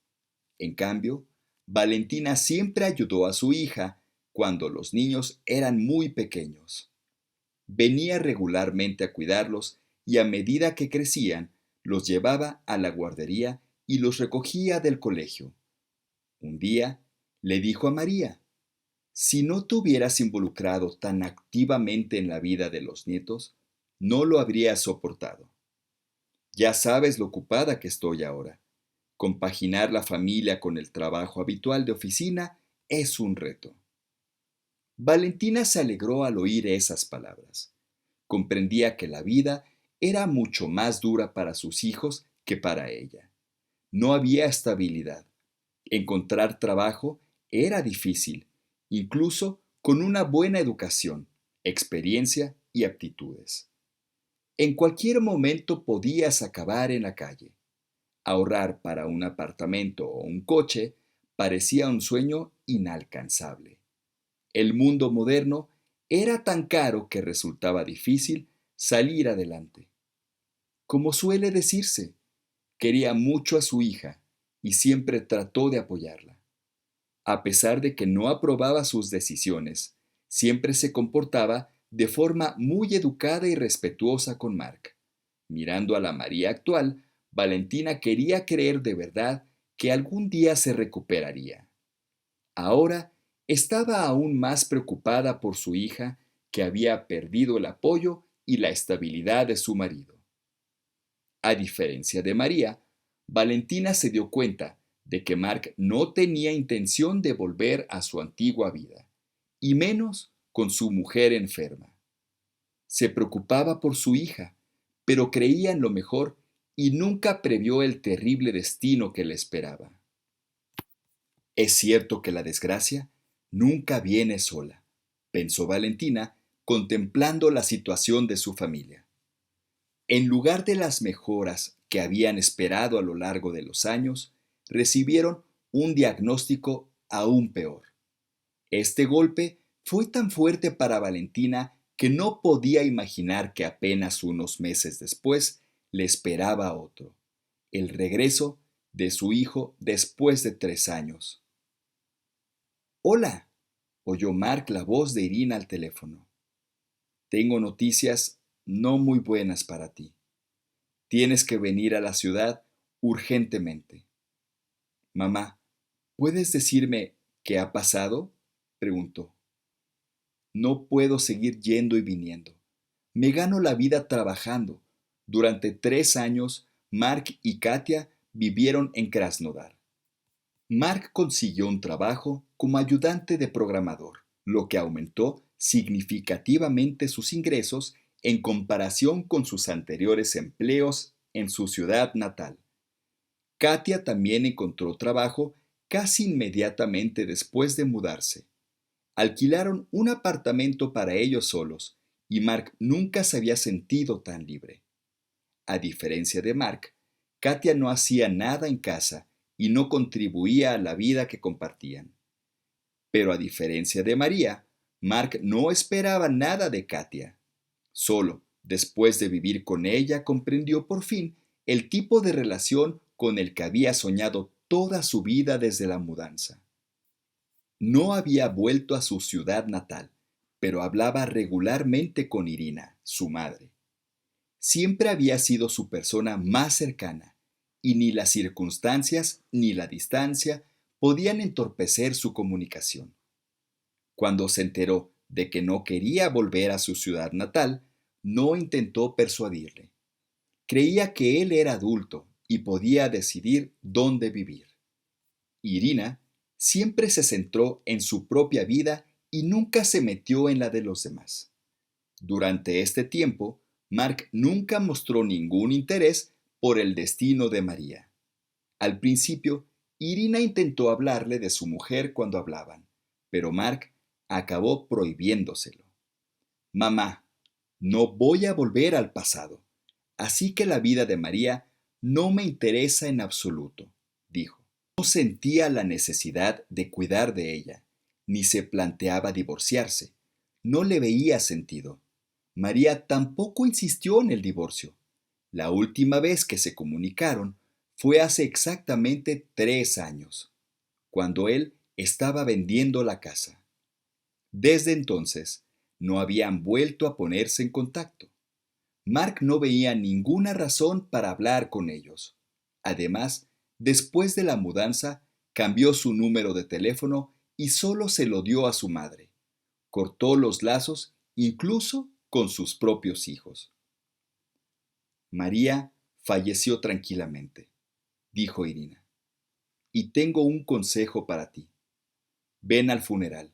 En cambio, Valentina siempre ayudó a su hija cuando los niños eran muy pequeños. Venía regularmente a cuidarlos y a medida que crecían, los llevaba a la guardería y los recogía del colegio. Un día le dijo a María, si no te hubieras involucrado tan activamente en la vida de los nietos, no lo habrías soportado. Ya sabes lo ocupada que estoy ahora. Compaginar la familia con el trabajo habitual de oficina es un reto. Valentina se alegró al oír esas palabras. Comprendía que la vida era mucho más dura para sus hijos que para ella. No había estabilidad. Encontrar trabajo era difícil, incluso con una buena educación, experiencia y aptitudes. En cualquier momento podías acabar en la calle. Ahorrar para un apartamento o un coche parecía un sueño inalcanzable. El mundo moderno era tan caro que resultaba difícil salir adelante. Como suele decirse, quería mucho a su hija y siempre trató de apoyarla. A pesar de que no aprobaba sus decisiones, siempre se comportaba de forma muy educada y respetuosa con Mark. Mirando a la María actual, Valentina quería creer de verdad que algún día se recuperaría. Ahora estaba aún más preocupada por su hija, que había perdido el apoyo y la estabilidad de su marido. A diferencia de María, Valentina se dio cuenta de que Mark no tenía intención de volver a su antigua vida, y menos con su mujer enferma. Se preocupaba por su hija, pero creía en lo mejor y nunca previó el terrible destino que le esperaba. Es cierto que la desgracia nunca viene sola, pensó Valentina, contemplando la situación de su familia. En lugar de las mejoras que habían esperado a lo largo de los años, recibieron un diagnóstico aún peor. Este golpe fue tan fuerte para Valentina que no podía imaginar que apenas unos meses después le esperaba otro, el regreso de su hijo después de 3 años. Hola, oyó Mark la voz de Irina al teléfono. Tengo noticias no muy buenas para ti. Tienes que venir a la ciudad urgentemente. Mamá, ¿puedes decirme qué ha pasado? Preguntó. No puedo seguir yendo y viniendo. Me gano la vida trabajando. Durante 3 años, Mark y Katia vivieron en Krasnodar. Mark consiguió un trabajo como ayudante de programador, lo que aumentó significativamente sus ingresos en comparación con sus anteriores empleos en su ciudad natal. Katia también encontró trabajo casi inmediatamente después de mudarse. Alquilaron un apartamento para ellos solos y Mark nunca se había sentido tan libre. A diferencia de Mark, Katia no hacía nada en casa y no contribuía a la vida que compartían. Pero a diferencia de María, Mark no esperaba nada de Katia. Solo, después de vivir con ella, comprendió por fin el tipo de relación con el que había soñado toda su vida desde la mudanza. No había vuelto a su ciudad natal, pero hablaba regularmente con Irina, su madre. Siempre había sido su persona más cercana, y ni las circunstancias ni la distancia podían entorpecer su comunicación. Cuando se enteró de que no quería volver a su ciudad natal, no intentó persuadirle. Creía que él era adulto y podía decidir dónde vivir. Irina siempre se centró en su propia vida y nunca se metió en la de los demás. Durante este tiempo, Mark nunca mostró ningún interés por el destino de María. Al principio, Irina intentó hablarle de su mujer cuando hablaban, pero Mark acabó prohibiéndoselo. Mamá, no voy a volver al pasado, así que la vida de María no me interesa en absoluto, dijo. No sentía la necesidad de cuidar de ella, ni se planteaba divorciarse. No le veía sentido. María tampoco insistió en el divorcio. La última vez que se comunicaron fue hace exactamente 3 años, cuando él estaba vendiendo la casa. Desde entonces, no habían vuelto a ponerse en contacto. Mark no veía ninguna razón para hablar con ellos. Además, después de la mudanza, cambió su número de teléfono y solo se lo dio a su madre. Cortó los lazos incluso con sus propios hijos. María falleció tranquilamente, dijo Irina. Y tengo un consejo para ti. Ven al funeral.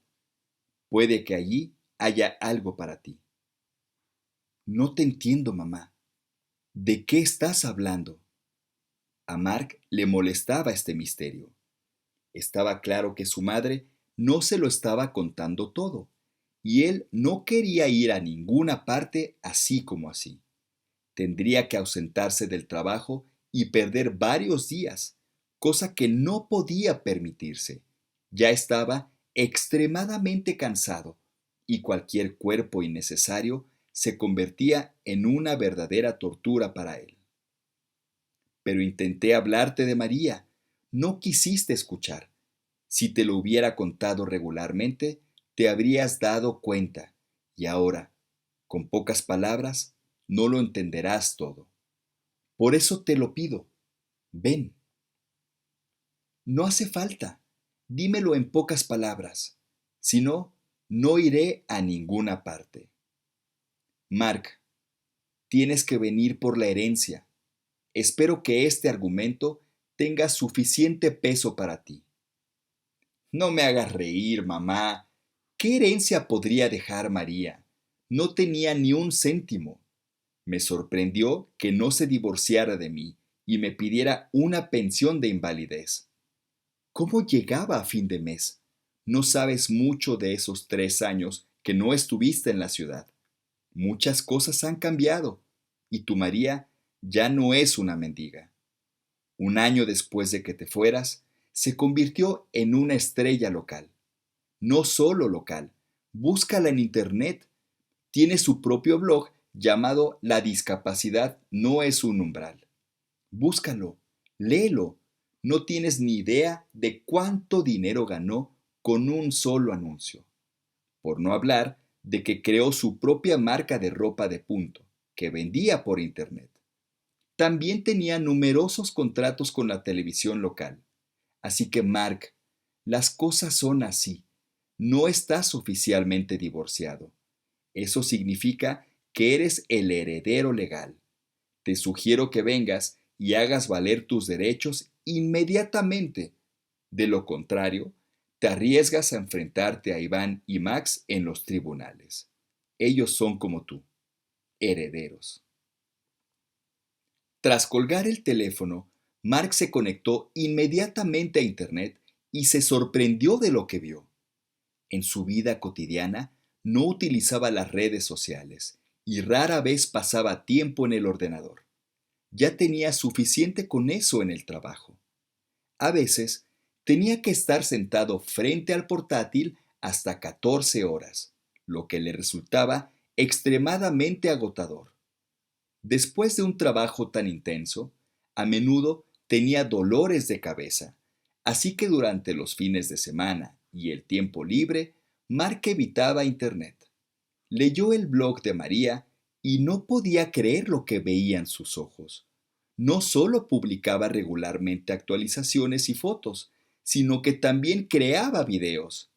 Puede que allí haya algo para ti. No te entiendo, mamá. ¿De qué estás hablando? A Mark le molestaba este misterio. Estaba claro que su madre no se lo estaba contando todo, y él no quería ir a ninguna parte así como así. Tendría que ausentarse del trabajo y perder varios días, cosa que no podía permitirse. Ya estaba extremadamente cansado y cualquier cuerpo innecesario se convertía en una verdadera tortura para él. Pero intenté hablarte de María. No quisiste escuchar. Si te lo hubiera contado regularmente, te habrías dado cuenta. Y ahora, con pocas palabras, no lo entenderás todo. Por eso te lo pido. Ven. No hace falta. Dímelo en pocas palabras. Si no, no iré a ninguna parte. Mark, tienes que venir por la herencia. Espero que este argumento tenga suficiente peso para ti. No me hagas reír, mamá. ¿Qué herencia podría dejar María? No tenía ni un céntimo. Me sorprendió que no se divorciara de mí y me pidiera una pensión de invalidez. ¿Cómo llegaba a fin de mes? No sabes mucho de esos 3 años que no estuviste en la ciudad. Muchas cosas han cambiado y tu María ya no es una mendiga. Un año después de que te fueras, se convirtió en una estrella local. No solo local, búscala en internet. Tiene su propio blog llamado La discapacidad no es un umbral. Búscalo, léelo. No tienes ni idea de cuánto dinero ganó con un solo anuncio. Por no hablar de que creó su propia marca de ropa de punto, que vendía por internet. También tenía numerosos contratos con la televisión local. Así que, Mark, las cosas son así. No estás oficialmente divorciado. Eso significa que eres el heredero legal. Te sugiero que vengas y hagas valer tus derechos inmediatamente. De lo contrario, te arriesgas a enfrentarte a Iván y Max en los tribunales. Ellos son como tú, herederos. Tras colgar el teléfono, Mark se conectó inmediatamente a Internet y se sorprendió de lo que vio. En su vida cotidiana no utilizaba las redes sociales y rara vez pasaba tiempo en el ordenador. Ya tenía suficiente con eso en el trabajo. A veces tenía que estar sentado frente al portátil hasta 14 horas, lo que le resultaba extremadamente agotador. Después de un trabajo tan intenso, a menudo tenía dolores de cabeza, así que durante los fines de semana y el tiempo libre, Mark evitaba Internet. Leyó el blog de María y no podía creer lo que veían sus ojos. No solo publicaba regularmente actualizaciones y fotos, sino que también creaba videos.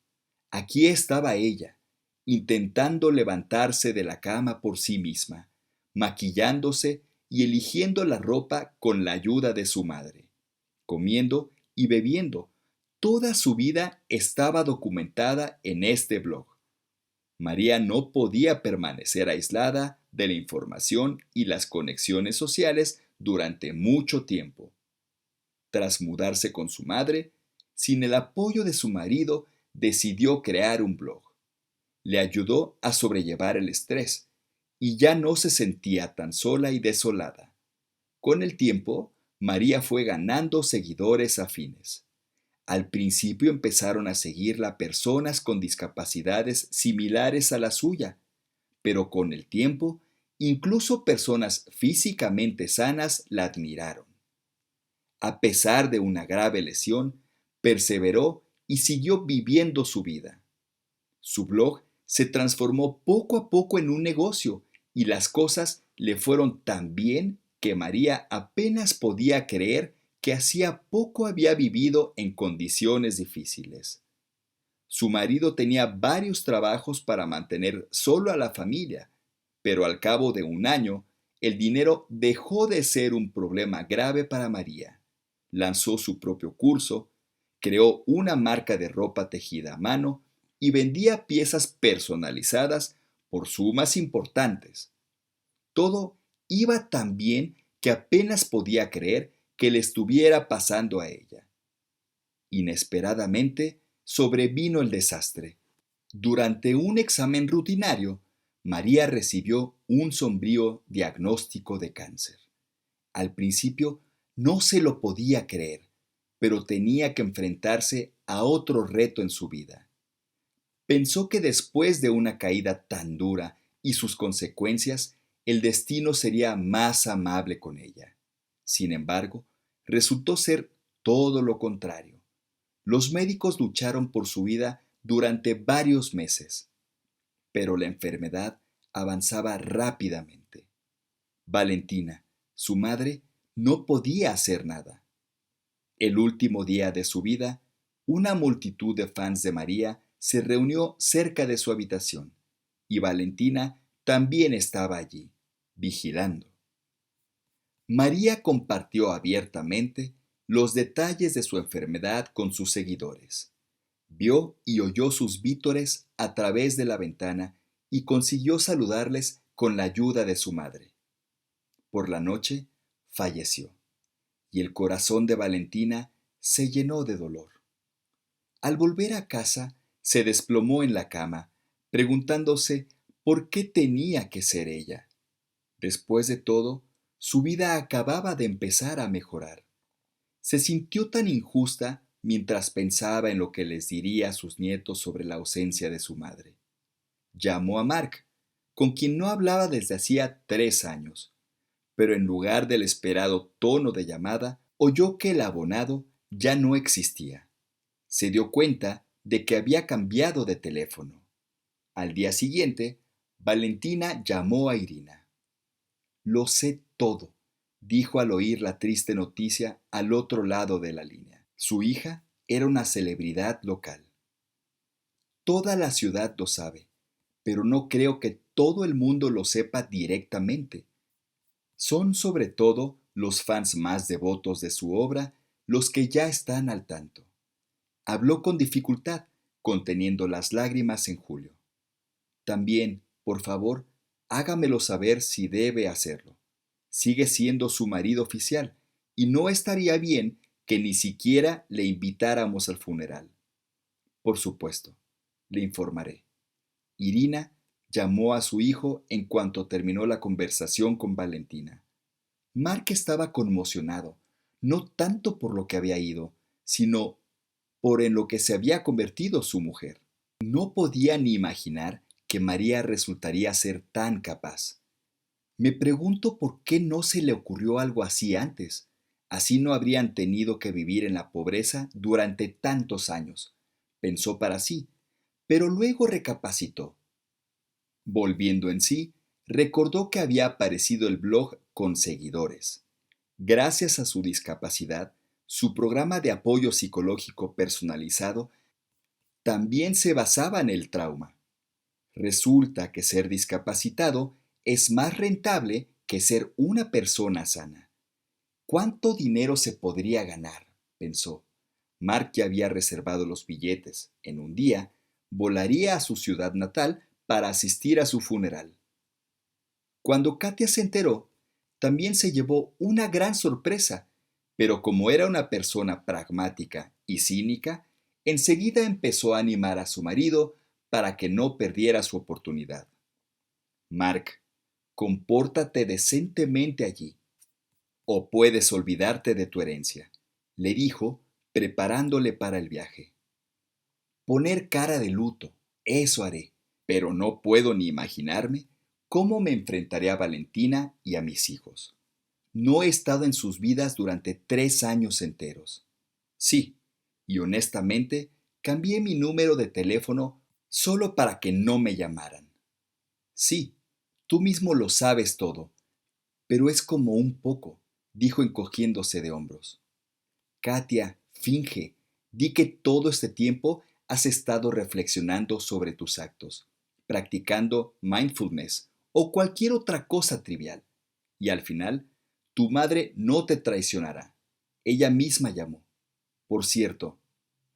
Aquí estaba ella, intentando levantarse de la cama por sí misma, maquillándose y eligiendo la ropa con la ayuda de su madre, comiendo y bebiendo. Toda su vida estaba documentada en este blog. María no podía permanecer aislada de la información y las conexiones sociales durante mucho tiempo. Tras mudarse con su madre, sin el apoyo de su marido, decidió crear un blog. Le ayudó a sobrellevar el estrés y ya no se sentía tan sola y desolada. Con el tiempo, María fue ganando seguidores afines. Al principio empezaron a seguirla personas con discapacidades similares a la suya, pero con el tiempo, incluso personas físicamente sanas la admiraron. A pesar de una grave lesión, perseveró y siguió viviendo su vida. Su blog se transformó poco a poco en un negocio y las cosas le fueron tan bien que María apenas podía creer que hacía poco había vivido en condiciones difíciles. Su marido tenía varios trabajos para mantener solo a la familia, pero al cabo de un año, el dinero dejó de ser un problema grave para María. Lanzó su propio curso, creó una marca de ropa tejida a mano y vendía piezas personalizadas por sumas importantes. Todo iba tan bien que apenas podía creer que le estuviera pasando a ella. Inesperadamente sobrevino el desastre. Durante un examen rutinario, María recibió un sombrío diagnóstico de cáncer. Al principio no se lo podía creer, pero tenía que enfrentarse a otro reto en su vida. Pensó que después de una caída tan dura y sus consecuencias, el destino sería más amable con ella. Sin embargo, resultó ser todo lo contrario. Los médicos lucharon por su vida durante varios meses, pero la enfermedad avanzaba rápidamente. Valentina, su madre, no podía hacer nada. El último día de su vida, una multitud de fans de María se reunió cerca de su habitación, y Valentina también estaba allí, vigilando. María compartió abiertamente los detalles de su enfermedad con sus seguidores. Vio y oyó sus vítores a través de la ventana y consiguió saludarles con la ayuda de su madre. Por la noche, falleció, y el corazón de Valentina se llenó de dolor. Al volver a casa, se desplomó en la cama, preguntándose por qué tenía que ser ella. Después de todo, su vida acababa de empezar a mejorar. Se sintió tan injusta mientras pensaba en lo que les diría a sus nietos sobre la ausencia de su madre. Llamó a Mark, con quien no hablaba desde hacía 3 años, pero en lugar del esperado tono de llamada, oyó que el abonado ya no existía. Se dio cuenta de que había cambiado de teléfono. Al día siguiente, Valentina llamó a Irina. Lo sé todo, dijo al oír la triste noticia al otro lado de la línea. Su hija era una celebridad local. Toda la ciudad lo sabe, pero no creo que todo el mundo lo sepa directamente. Son sobre todo los fans más devotos de su obra los que ya están al tanto. Habló con dificultad, conteniendo las lágrimas en julio. También, por favor, hágamelo saber si debe hacerlo. Sigue siendo su marido oficial y no estaría bien que ni siquiera le invitáramos al funeral. Por supuesto, le informaré. Irina llamó a su hijo en cuanto terminó la conversación con Valentina. Mark estaba conmocionado, no tanto por lo que había ido, sino por en lo que se había convertido su mujer. No podía ni imaginar que María resultaría ser tan capaz. Me pregunto por qué no se le ocurrió algo así antes. Así no habrían tenido que vivir en la pobreza durante tantos años, pensó para sí, pero luego recapacitó. Volviendo en sí, recordó que había aparecido el blog con seguidores. Gracias a su discapacidad, su programa de apoyo psicológico personalizado también se basaba en el trauma. Resulta que ser discapacitado es más rentable que ser una persona sana. ¿Cuánto dinero se podría ganar?, pensó. Mark ya había reservado los billetes. En un día, volaría a su ciudad natal para asistir a su funeral. Cuando Katia se enteró, también se llevó una gran sorpresa, pero como era una persona pragmática y cínica, enseguida empezó a animar a su marido para que no perdiera su oportunidad. Mark, compórtate decentemente allí, o puedes olvidarte de tu herencia, le dijo, preparándole para el viaje. Poner cara de luto, eso haré, pero no puedo ni imaginarme cómo me enfrentaré a Valentina y a mis hijos. No he estado en sus vidas durante 3 años enteros. Sí, y honestamente, cambié mi número de teléfono solo para que no me llamaran. Sí, tú mismo lo sabes todo, pero es como un poco, dijo encogiéndose de hombros. Katia, finge, di que todo este tiempo has estado reflexionando sobre tus actos, practicando mindfulness o cualquier otra cosa trivial, y al final, tu madre no te traicionará. Ella misma llamó. Por cierto,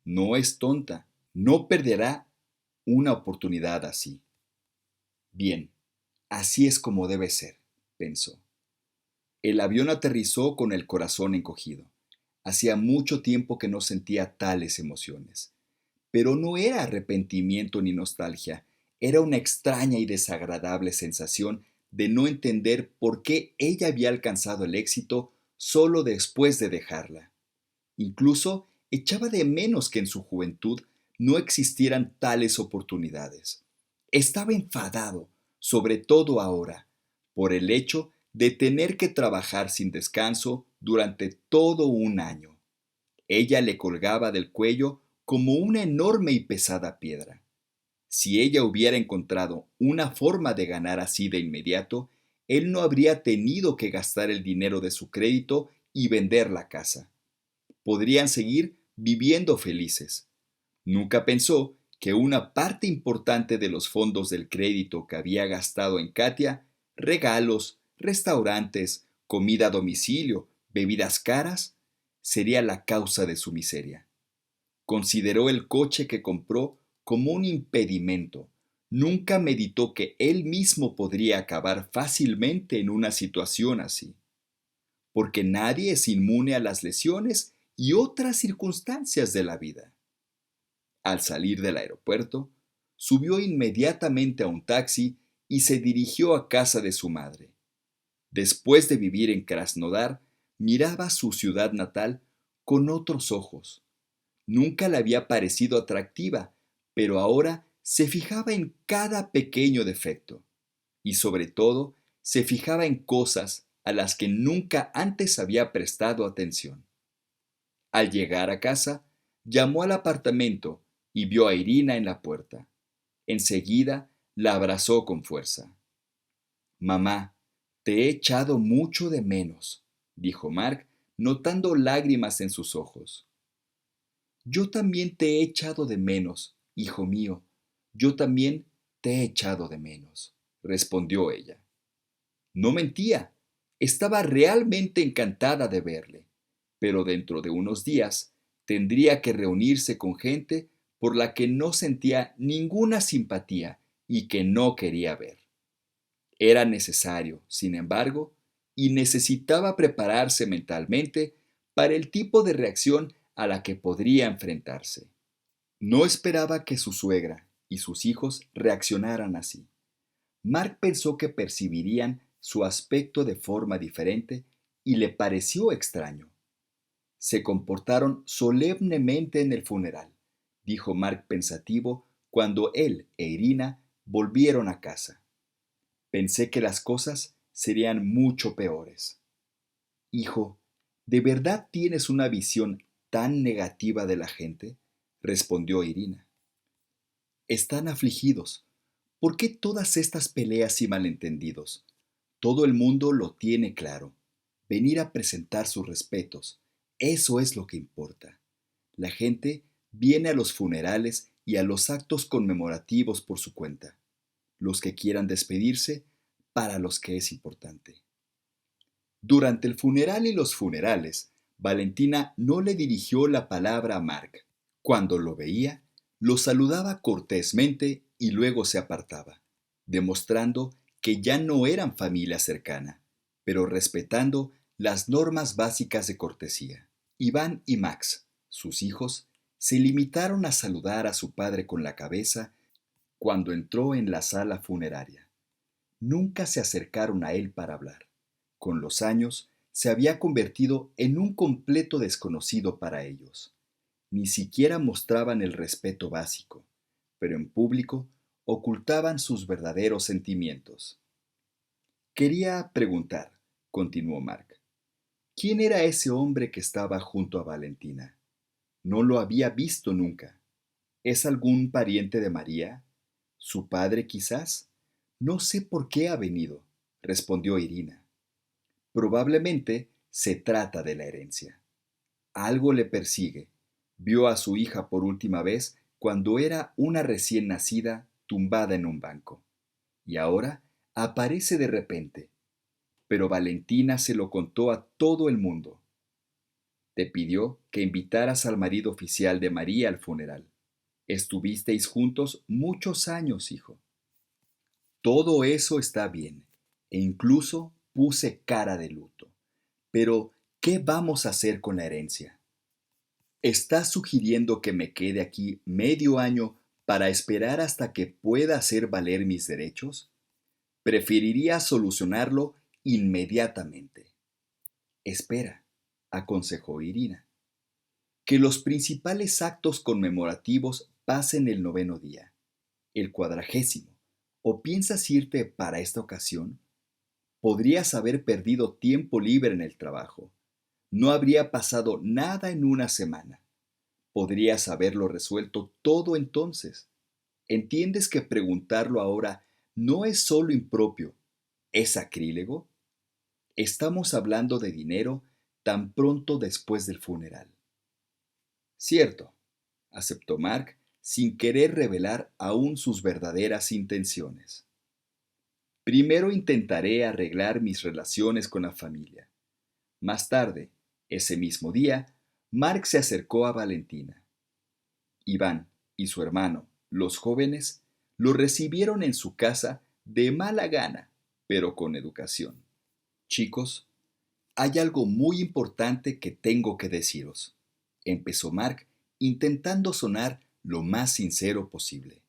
no es tonta, no perderá una oportunidad así. Bien, así es como debe ser, pensó. El avión aterrizó con el corazón encogido. Hacía mucho tiempo que no sentía tales emociones. Pero no era arrepentimiento ni nostalgia, era una extraña y desagradable sensación de no entender por qué ella había alcanzado el éxito solo después de dejarla. Incluso echaba de menos que en su juventud no existieran tales oportunidades. Estaba enfadado, sobre todo ahora, por el hecho de tener que trabajar sin descanso durante todo un año. Ella le colgaba del cuello como una enorme y pesada piedra. Si ella hubiera encontrado una forma de ganar así de inmediato, él no habría tenido que gastar el dinero de su crédito y vender la casa. Podrían seguir viviendo felices. Nunca pensó que una parte importante de los fondos del crédito que había gastado en Katia, regalos, restaurantes, comida a domicilio, bebidas caras, sería la causa de su miseria. Consideró el coche que compró como un impedimento. Nunca meditó que él mismo podría acabar fácilmente en una situación así, porque nadie es inmune a las lesiones y otras circunstancias de la vida. Al salir del aeropuerto, subió inmediatamente a un taxi y se dirigió a casa de su madre. Después de vivir en Krasnodar, miraba su ciudad natal con otros ojos. Nunca le había parecido atractiva, pero ahora se fijaba en cada pequeño defecto y sobre todo se fijaba en cosas a las que nunca antes había prestado atención. Al llegar a casa, llamó al apartamento y vio a Irina en la puerta. Enseguida la abrazó con fuerza. Mamá, te he echado mucho de menos, dijo Mark, notando lágrimas en sus ojos. Yo también te he echado de menos, hijo mío. Yo también te he echado de menos, respondió ella. No mentía. Estaba realmente encantada de verle, pero dentro de unos días tendría que reunirse con gente por la que no sentía ninguna simpatía y que no quería ver. Era necesario, sin embargo, y necesitaba prepararse mentalmente para el tipo de reacción a la que podría enfrentarse. No esperaba que su suegra y sus hijos reaccionaran así. Mark pensó que percibirían su aspecto de forma diferente y le pareció extraño. Se comportaron solemnemente en el funeral, dijo Mark pensativo cuando él e Irina volvieron a casa. Pensé que las cosas serían mucho peores. Hijo, ¿de verdad tienes una visión tan negativa de la gente? Respondió Irina. Están afligidos. ¿Por qué todas estas peleas y malentendidos? Todo el mundo lo tiene claro. Venir a presentar sus respetos. Eso es lo que importa. La gente viene a los funerales y a los actos conmemorativos por su cuenta. Los que quieran despedirse, para los que es importante. Durante el funeral y los funerales, Valentina no le dirigió la palabra a Mark. Cuando lo veía, lo saludaba cortésmente y luego se apartaba, demostrando que ya no eran familia cercana, pero respetando las normas básicas de cortesía. Iván y Max, sus hijos, se limitaron a saludar a su padre con la cabeza cuando entró en la sala funeraria. Nunca se acercaron a él para hablar. Con los años, se había convertido en un completo desconocido para ellos. Ni siquiera mostraban el respeto básico, pero en público ocultaban sus verdaderos sentimientos. Quería preguntar, continuó Mark, ¿quién era ese hombre que estaba junto a Valentina? No lo había visto nunca. ¿Es algún pariente de María? ¿Su padre quizás? No sé por qué ha venido, respondió Irina. Probablemente se trata de la herencia. Algo le persigue. Vio a su hija por última vez cuando era una recién nacida tumbada en un banco. Y ahora aparece de repente. Pero Valentina se lo contó a todo el mundo. Te pidió que invitaras al marido oficial de María al funeral. Estuvisteis juntos muchos años, hijo. Todo eso está bien, e incluso puse cara de luto. Pero, ¿qué vamos a hacer con la herencia? ¿Estás sugiriendo que me quede aquí medio año para esperar hasta que pueda hacer valer mis derechos? Preferiría solucionarlo inmediatamente. Espera, aconsejó Irina, que los principales actos conmemorativos pasen el noveno día, el 40º. ¿O piensas irte para esta ocasión? Podrías haber perdido tiempo libre en el trabajo. No habría pasado nada en una semana. Podrías haberlo resuelto todo entonces. ¿Entiendes que preguntarlo ahora no es solo impropio, es sacrílego? Estamos hablando de dinero tan pronto después del funeral. Cierto, aceptó Mark sin querer revelar aún sus verdaderas intenciones. Primero intentaré arreglar mis relaciones con la familia. Más tarde, ese mismo día, Mark se acercó a Valentina. Iván y su hermano, los jóvenes, lo recibieron en su casa de mala gana, pero con educación. Chicos, hay algo muy importante que tengo que deciros, empezó Mark, intentando sonar lo más sincero posible.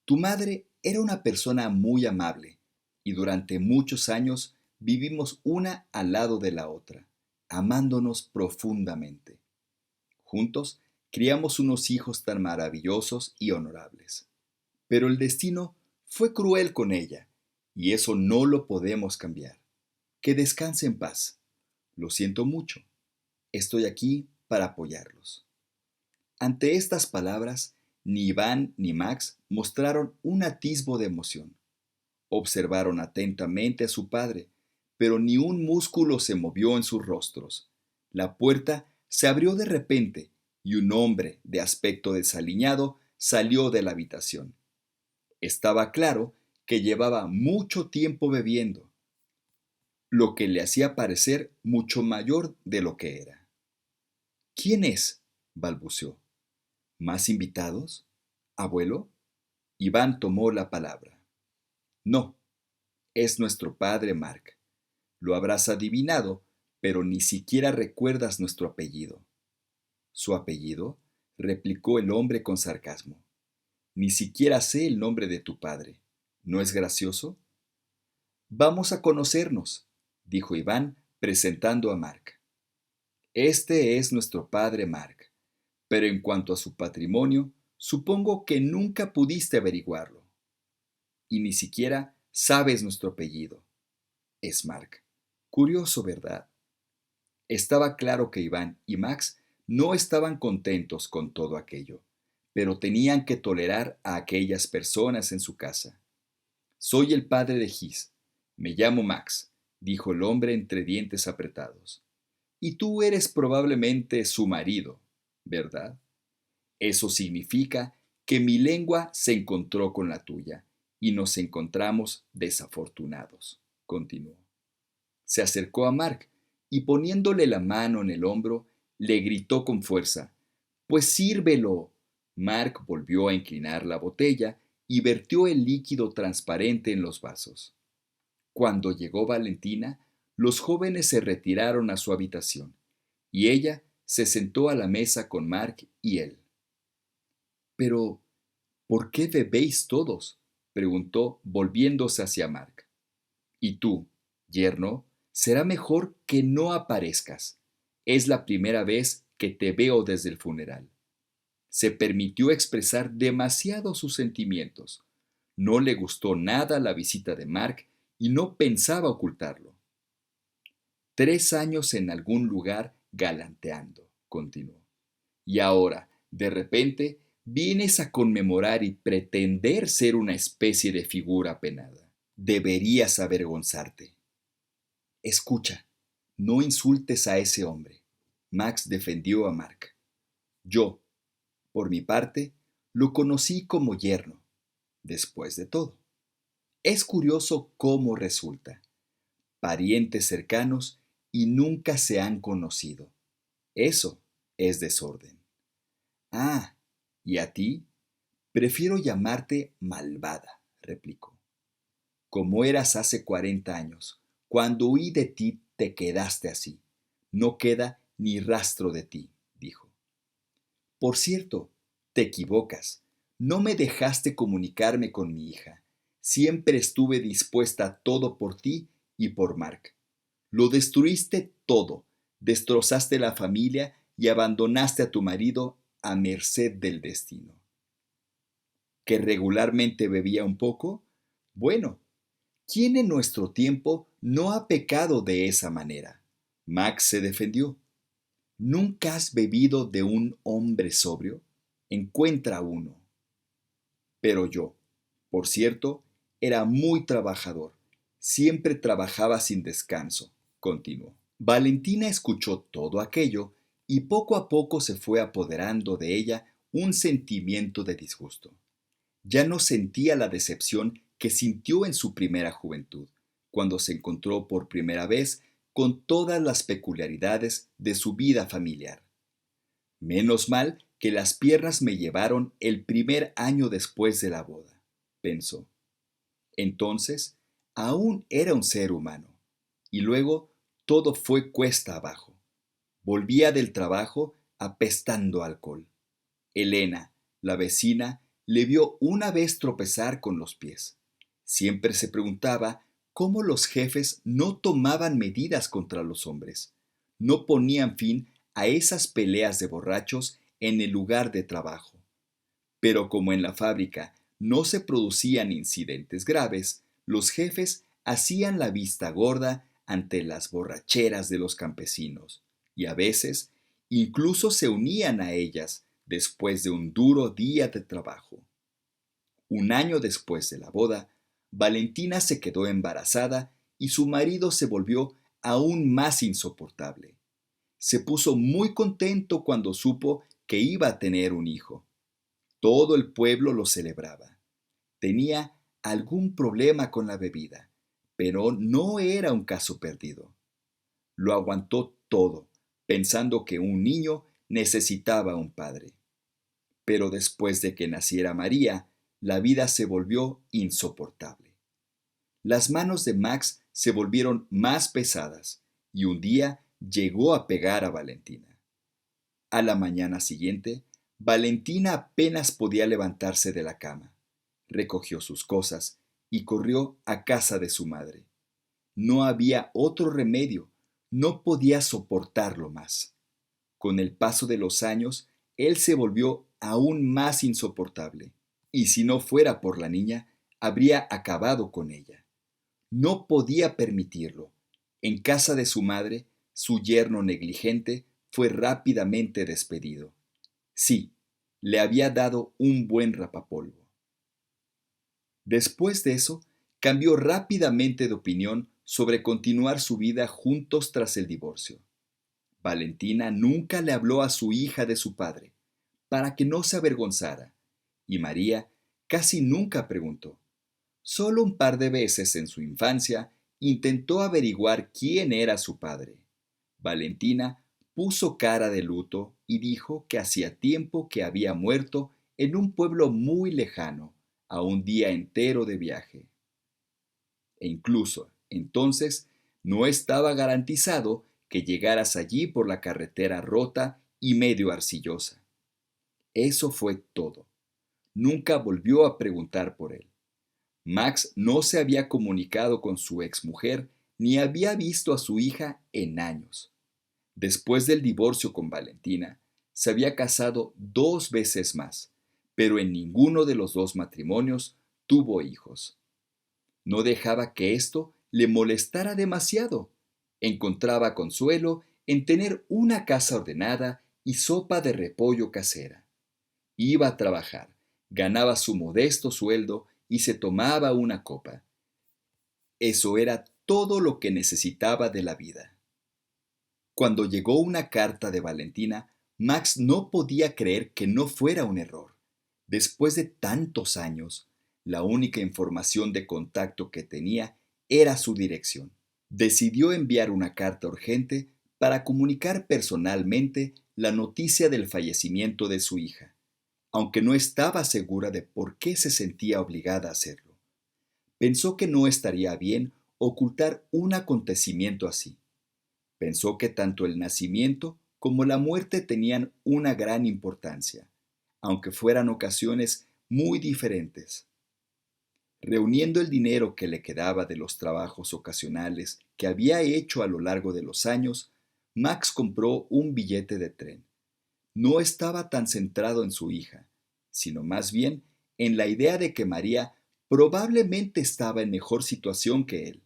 Tu madre era una persona muy amable y durante muchos años vivimos una al lado de la otra, amándonos profundamente. Juntos criamos unos hijos tan maravillosos y honorables. Pero el destino fue cruel con ella y eso no lo podemos cambiar. Que descanse en paz. Lo siento mucho. Estoy aquí para apoyarlos. Ante estas palabras, ni Iván ni Max mostraron un atisbo de emoción. Observaron atentamente a su padre, pero ni un músculo se movió en sus rostros. La puerta se abrió de repente y un hombre de aspecto desaliñado salió de la habitación. Estaba claro que llevaba mucho tiempo bebiendo, lo que le hacía parecer mucho mayor de lo que era. ¿Quién es? Balbuceó. ¿Más invitados? ¿Abuelo? Iván tomó la palabra. No, es nuestro padre Mark. Lo habrás adivinado, pero ni siquiera recuerdas nuestro apellido. ¿Su apellido? Replicó el hombre con sarcasmo. Ni siquiera sé el nombre de tu padre. ¿No es gracioso? Vamos a conocernos, dijo Iván, presentando a Mark. Este es nuestro padre Mark, pero en cuanto a su patrimonio, supongo que nunca pudiste averiguarlo. Y ni siquiera sabes nuestro apellido. Es Mark. Curioso, ¿verdad? Estaba claro que Iván y Max no estaban contentos con todo aquello, pero tenían que tolerar a aquellas personas en su casa. Soy el padre de Gis. Me llamo Max, dijo el hombre entre dientes apretados. Y tú eres probablemente su marido, ¿verdad? Eso significa que mi lengua se encontró con la tuya y nos encontramos desafortunados, continuó. Se acercó a Mark y poniéndole la mano en el hombro, le gritó con fuerza, «¡Pues sírvelo!». Mark volvió a inclinar la botella y vertió el líquido transparente en los vasos. Cuando llegó Valentina, los jóvenes se retiraron a su habitación y ella se sentó a la mesa con Mark y él. «Pero, ¿por qué bebéis todos?», preguntó volviéndose hacia Mark. «Y tú, yerno, será mejor que no aparezcas. Es la primera vez que te veo desde el funeral». Se permitió expresar demasiado sus sentimientos. No le gustó nada la visita de Mark y no pensaba ocultarlo. 3 años en algún lugar galanteando, continuó. Y ahora, de repente, vienes a conmemorar y pretender ser una especie de figura apenada. Deberías avergonzarte. Escucha, no insultes a ese hombre. Max defendió a Mark. Yo, por mi parte, lo conocí como yerno, después de todo. Es curioso cómo resulta. Parientes cercanos y nunca se han conocido. Eso es desorden. Ah, ¿y a ti? Prefiero llamarte malvada, replicó. Como eras hace 40 años, cuando huí de ti te quedaste así. No queda ni rastro de ti, dijo. Por cierto, te equivocas. No me dejaste comunicarme con mi hija. Siempre estuve dispuesta a todo por ti y por Mark. Lo destruiste todo. Destrozaste la familia y abandonaste a tu marido a merced del destino. ¿Que regularmente bebía un poco? Bueno, ¿quién en nuestro tiempo no ha pecado de esa manera? Max se defendió. ¿Nunca has bebido de un hombre sobrio? Encuentra uno. Pero yo, por cierto, era muy trabajador. Siempre trabajaba sin descanso, continuó. Valentina escuchó todo aquello y poco a poco se fue apoderando de ella un sentimiento de disgusto. Ya no sentía la decepción que sintió en su primera juventud, cuando se encontró por primera vez con todas las peculiaridades de su vida familiar. Menos mal que las piernas me llevaron el primer año después de la boda, pensó. Entonces, aún era un ser humano, y luego todo fue cuesta abajo. Volvía del trabajo apestando alcohol. Elena, la vecina, le vio una vez tropezar con los pies. Siempre se preguntaba cómo los jefes no tomaban medidas contra los hombres, no ponían fin a esas peleas de borrachos en el lugar de trabajo. Pero como en la fábrica no se producían incidentes graves, los jefes hacían la vista gorda ante las borracheras de los campesinos y a veces incluso se unían a ellas después de un duro día de trabajo. Un año después de la boda, Valentina se quedó embarazada y su marido se volvió aún más insoportable. Se puso muy contento cuando supo que iba a tener un hijo. Todo el pueblo lo celebraba. Tenía algún problema con la bebida, pero no era un caso perdido. Lo aguantó todo, pensando que un niño necesitaba un padre. Pero después de que naciera María, la vida se volvió insoportable. Las manos de Max se volvieron más pesadas y un día llegó a pegar a Valentina. A la mañana siguiente, Valentina apenas podía levantarse de la cama. Recogió sus cosas y corrió a casa de su madre. No había otro remedio, no podía soportarlo más. Con el paso de los años, él se volvió aún más insoportable, y si no fuera por la niña, habría acabado con ella. No podía permitirlo. En casa de su madre, su yerno negligente fue rápidamente despedido. Sí, le había dado un buen rapapolvo. Después de eso, cambió rápidamente de opinión sobre continuar su vida juntos tras el divorcio. Valentina nunca le habló a su hija de su padre, para que no se avergonzara, y María casi nunca preguntó. Solo un par de veces en su infancia intentó averiguar quién era su padre. Valentina puso cara de luto y dijo que hacía tiempo que había muerto en un pueblo muy lejano, a un día entero de viaje. E incluso, entonces, no estaba garantizado que llegaras allí por la carretera rota y medio arcillosa. Eso fue todo. Nunca volvió a preguntar por él. Max no se había comunicado con su exmujer ni había visto a su hija en años. Después del divorcio con Valentina, se había casado 2 veces más, pero en ninguno de los 2 matrimonios tuvo hijos. No dejaba que esto le molestara demasiado. Encontraba consuelo en tener una casa ordenada y sopa de repollo casera. Iba a trabajar, ganaba su modesto sueldo y se tomaba una copa. Eso era todo lo que necesitaba de la vida. Cuando llegó una carta de Valentina, Max no podía creer que no fuera un error. Después de tantos años, la única información de contacto que tenía era su dirección. Decidió enviar una carta urgente para comunicar personalmente la noticia del fallecimiento de su hija, aunque no estaba segura de por qué se sentía obligada a hacerlo. Pensó que no estaría bien ocultar un acontecimiento así. Pensó que tanto el nacimiento como la muerte tenían una gran importancia, aunque fueran ocasiones muy diferentes. Reuniendo el dinero que le quedaba de los trabajos ocasionales que había hecho a lo largo de los años, Max compró un billete de tren. No estaba tan centrado en su hija, sino más bien en la idea de que María probablemente estaba en mejor situación que él.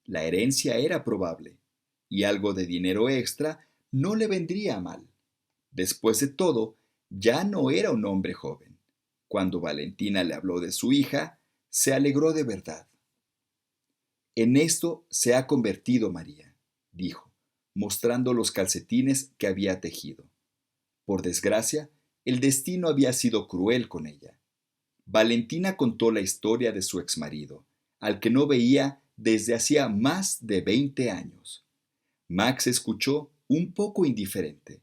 La herencia era probable, y algo de dinero extra no le vendría mal. Después de todo, ya no era un hombre joven. Cuando Valentina le habló de su hija, se alegró de verdad. En esto se ha convertido María, dijo, mostrando los calcetines que había tejido. Por desgracia, el destino había sido cruel con ella. Valentina contó la historia de su exmarido, al que no veía desde hacía más de 20 años. Max escuchó un poco indiferente.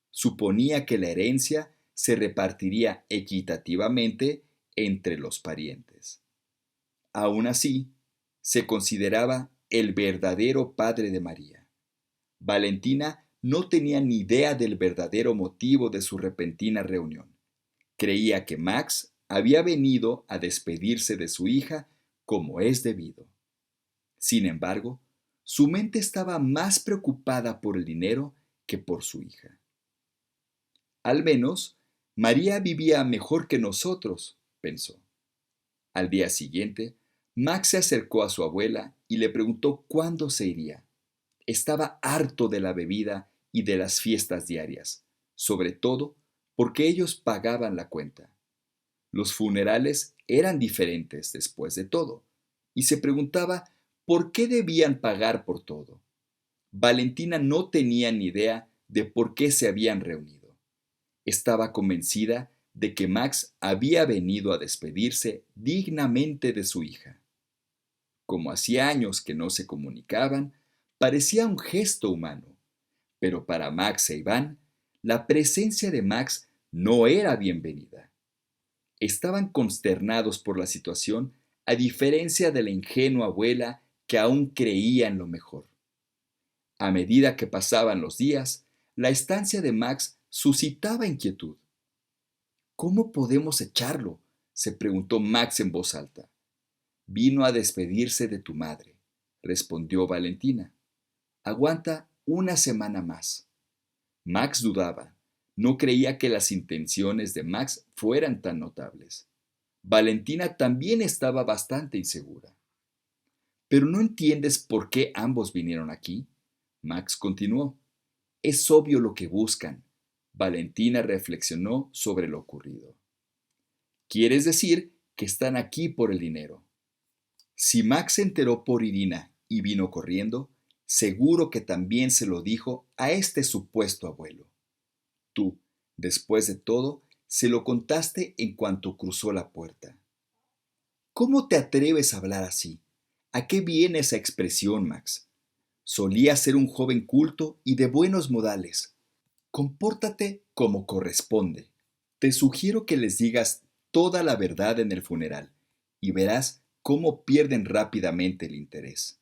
Suponía que la herencia se repartiría equitativamente entre los parientes. Aún así, se consideraba el verdadero padre de María. Valentina no tenía ni idea del verdadero motivo de su repentina reunión. Creía que Max había venido a despedirse de su hija como es debido. Sin embargo, su mente estaba más preocupada por el dinero que por su hija. Al menos, María vivía mejor que nosotros, pensó. Al día siguiente, Max se acercó a su abuela y le preguntó cuándo se iría. Estaba harto de la bebida y de las fiestas diarias, sobre todo porque ellos pagaban la cuenta. Los funerales eran diferentes después de todo, y se preguntaba por qué debían pagar por todo. Valentina no tenía ni idea de por qué se habían reunido. Estaba convencida de que Max había venido a despedirse dignamente de su hija. Como hacía años que no se comunicaban, parecía un gesto humano, pero para Max e Iván, la presencia de Max no era bienvenida. Estaban consternados por la situación, a diferencia de la ingenua abuela que aún creía en lo mejor. A medida que pasaban los días, la estancia de Max suscitaba inquietud. ¿Cómo podemos echarlo?, se preguntó Max en voz alta. Vino a despedirse de tu madre, respondió Valentina. Aguanta una semana más. Max dudaba. No creía que las intenciones de Max fueran tan notables. Valentina también estaba bastante insegura. ¿Pero no entiendes por qué ambos vinieron aquí? Max continuó. Es obvio lo que buscan. Valentina reflexionó sobre lo ocurrido. ¿Quieres decir que están aquí por el dinero? Si Max se enteró por Irina y vino corriendo, seguro que también se lo dijo a este supuesto abuelo. Tú, después de todo, se lo contaste en cuanto cruzó la puerta. ¿Cómo te atreves a hablar así? ¿A qué viene esa expresión, Max? Solía ser un joven culto y de buenos modales. Compórtate como corresponde. Te sugiero que les digas toda la verdad en el funeral y verás cómo pierden rápidamente el interés.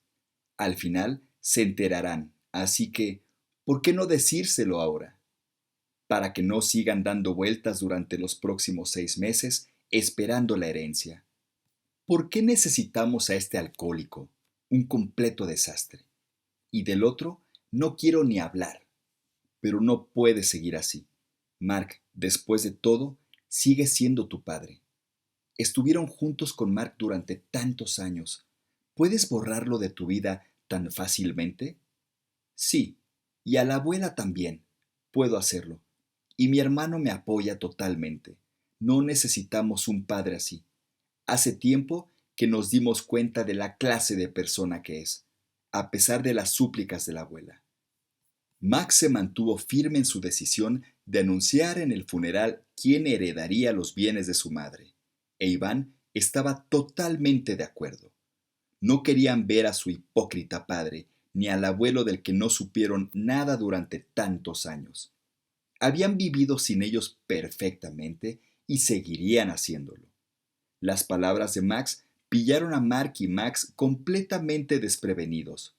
Al final se enterarán, así que, ¿por qué no decírselo ahora? Para que no sigan dando vueltas durante los próximos 6 meses esperando la herencia. ¿Por qué necesitamos a este alcohólico? Un completo desastre. Y del otro, no quiero ni hablar. Pero no puede seguir así. Mark, después de todo, sigue siendo tu padre. Estuvieron juntos con Mark durante tantos años. ¿Puedes borrarlo de tu vida tan fácilmente? Sí, y a la abuela también. Puedo hacerlo. Y mi hermano me apoya totalmente. No necesitamos un padre así. Hace tiempo que nos dimos cuenta de la clase de persona que es, a pesar de las súplicas de la abuela. Max se mantuvo firme en su decisión de anunciar en el funeral quién heredaría los bienes de su madre, e Iván estaba totalmente de acuerdo. No querían ver a su hipócrita padre ni al abuelo del que no supieron nada durante tantos años. Habían vivido sin ellos perfectamente y seguirían haciéndolo. Las palabras de Max pillaron a Mark y Max completamente desprevenidos.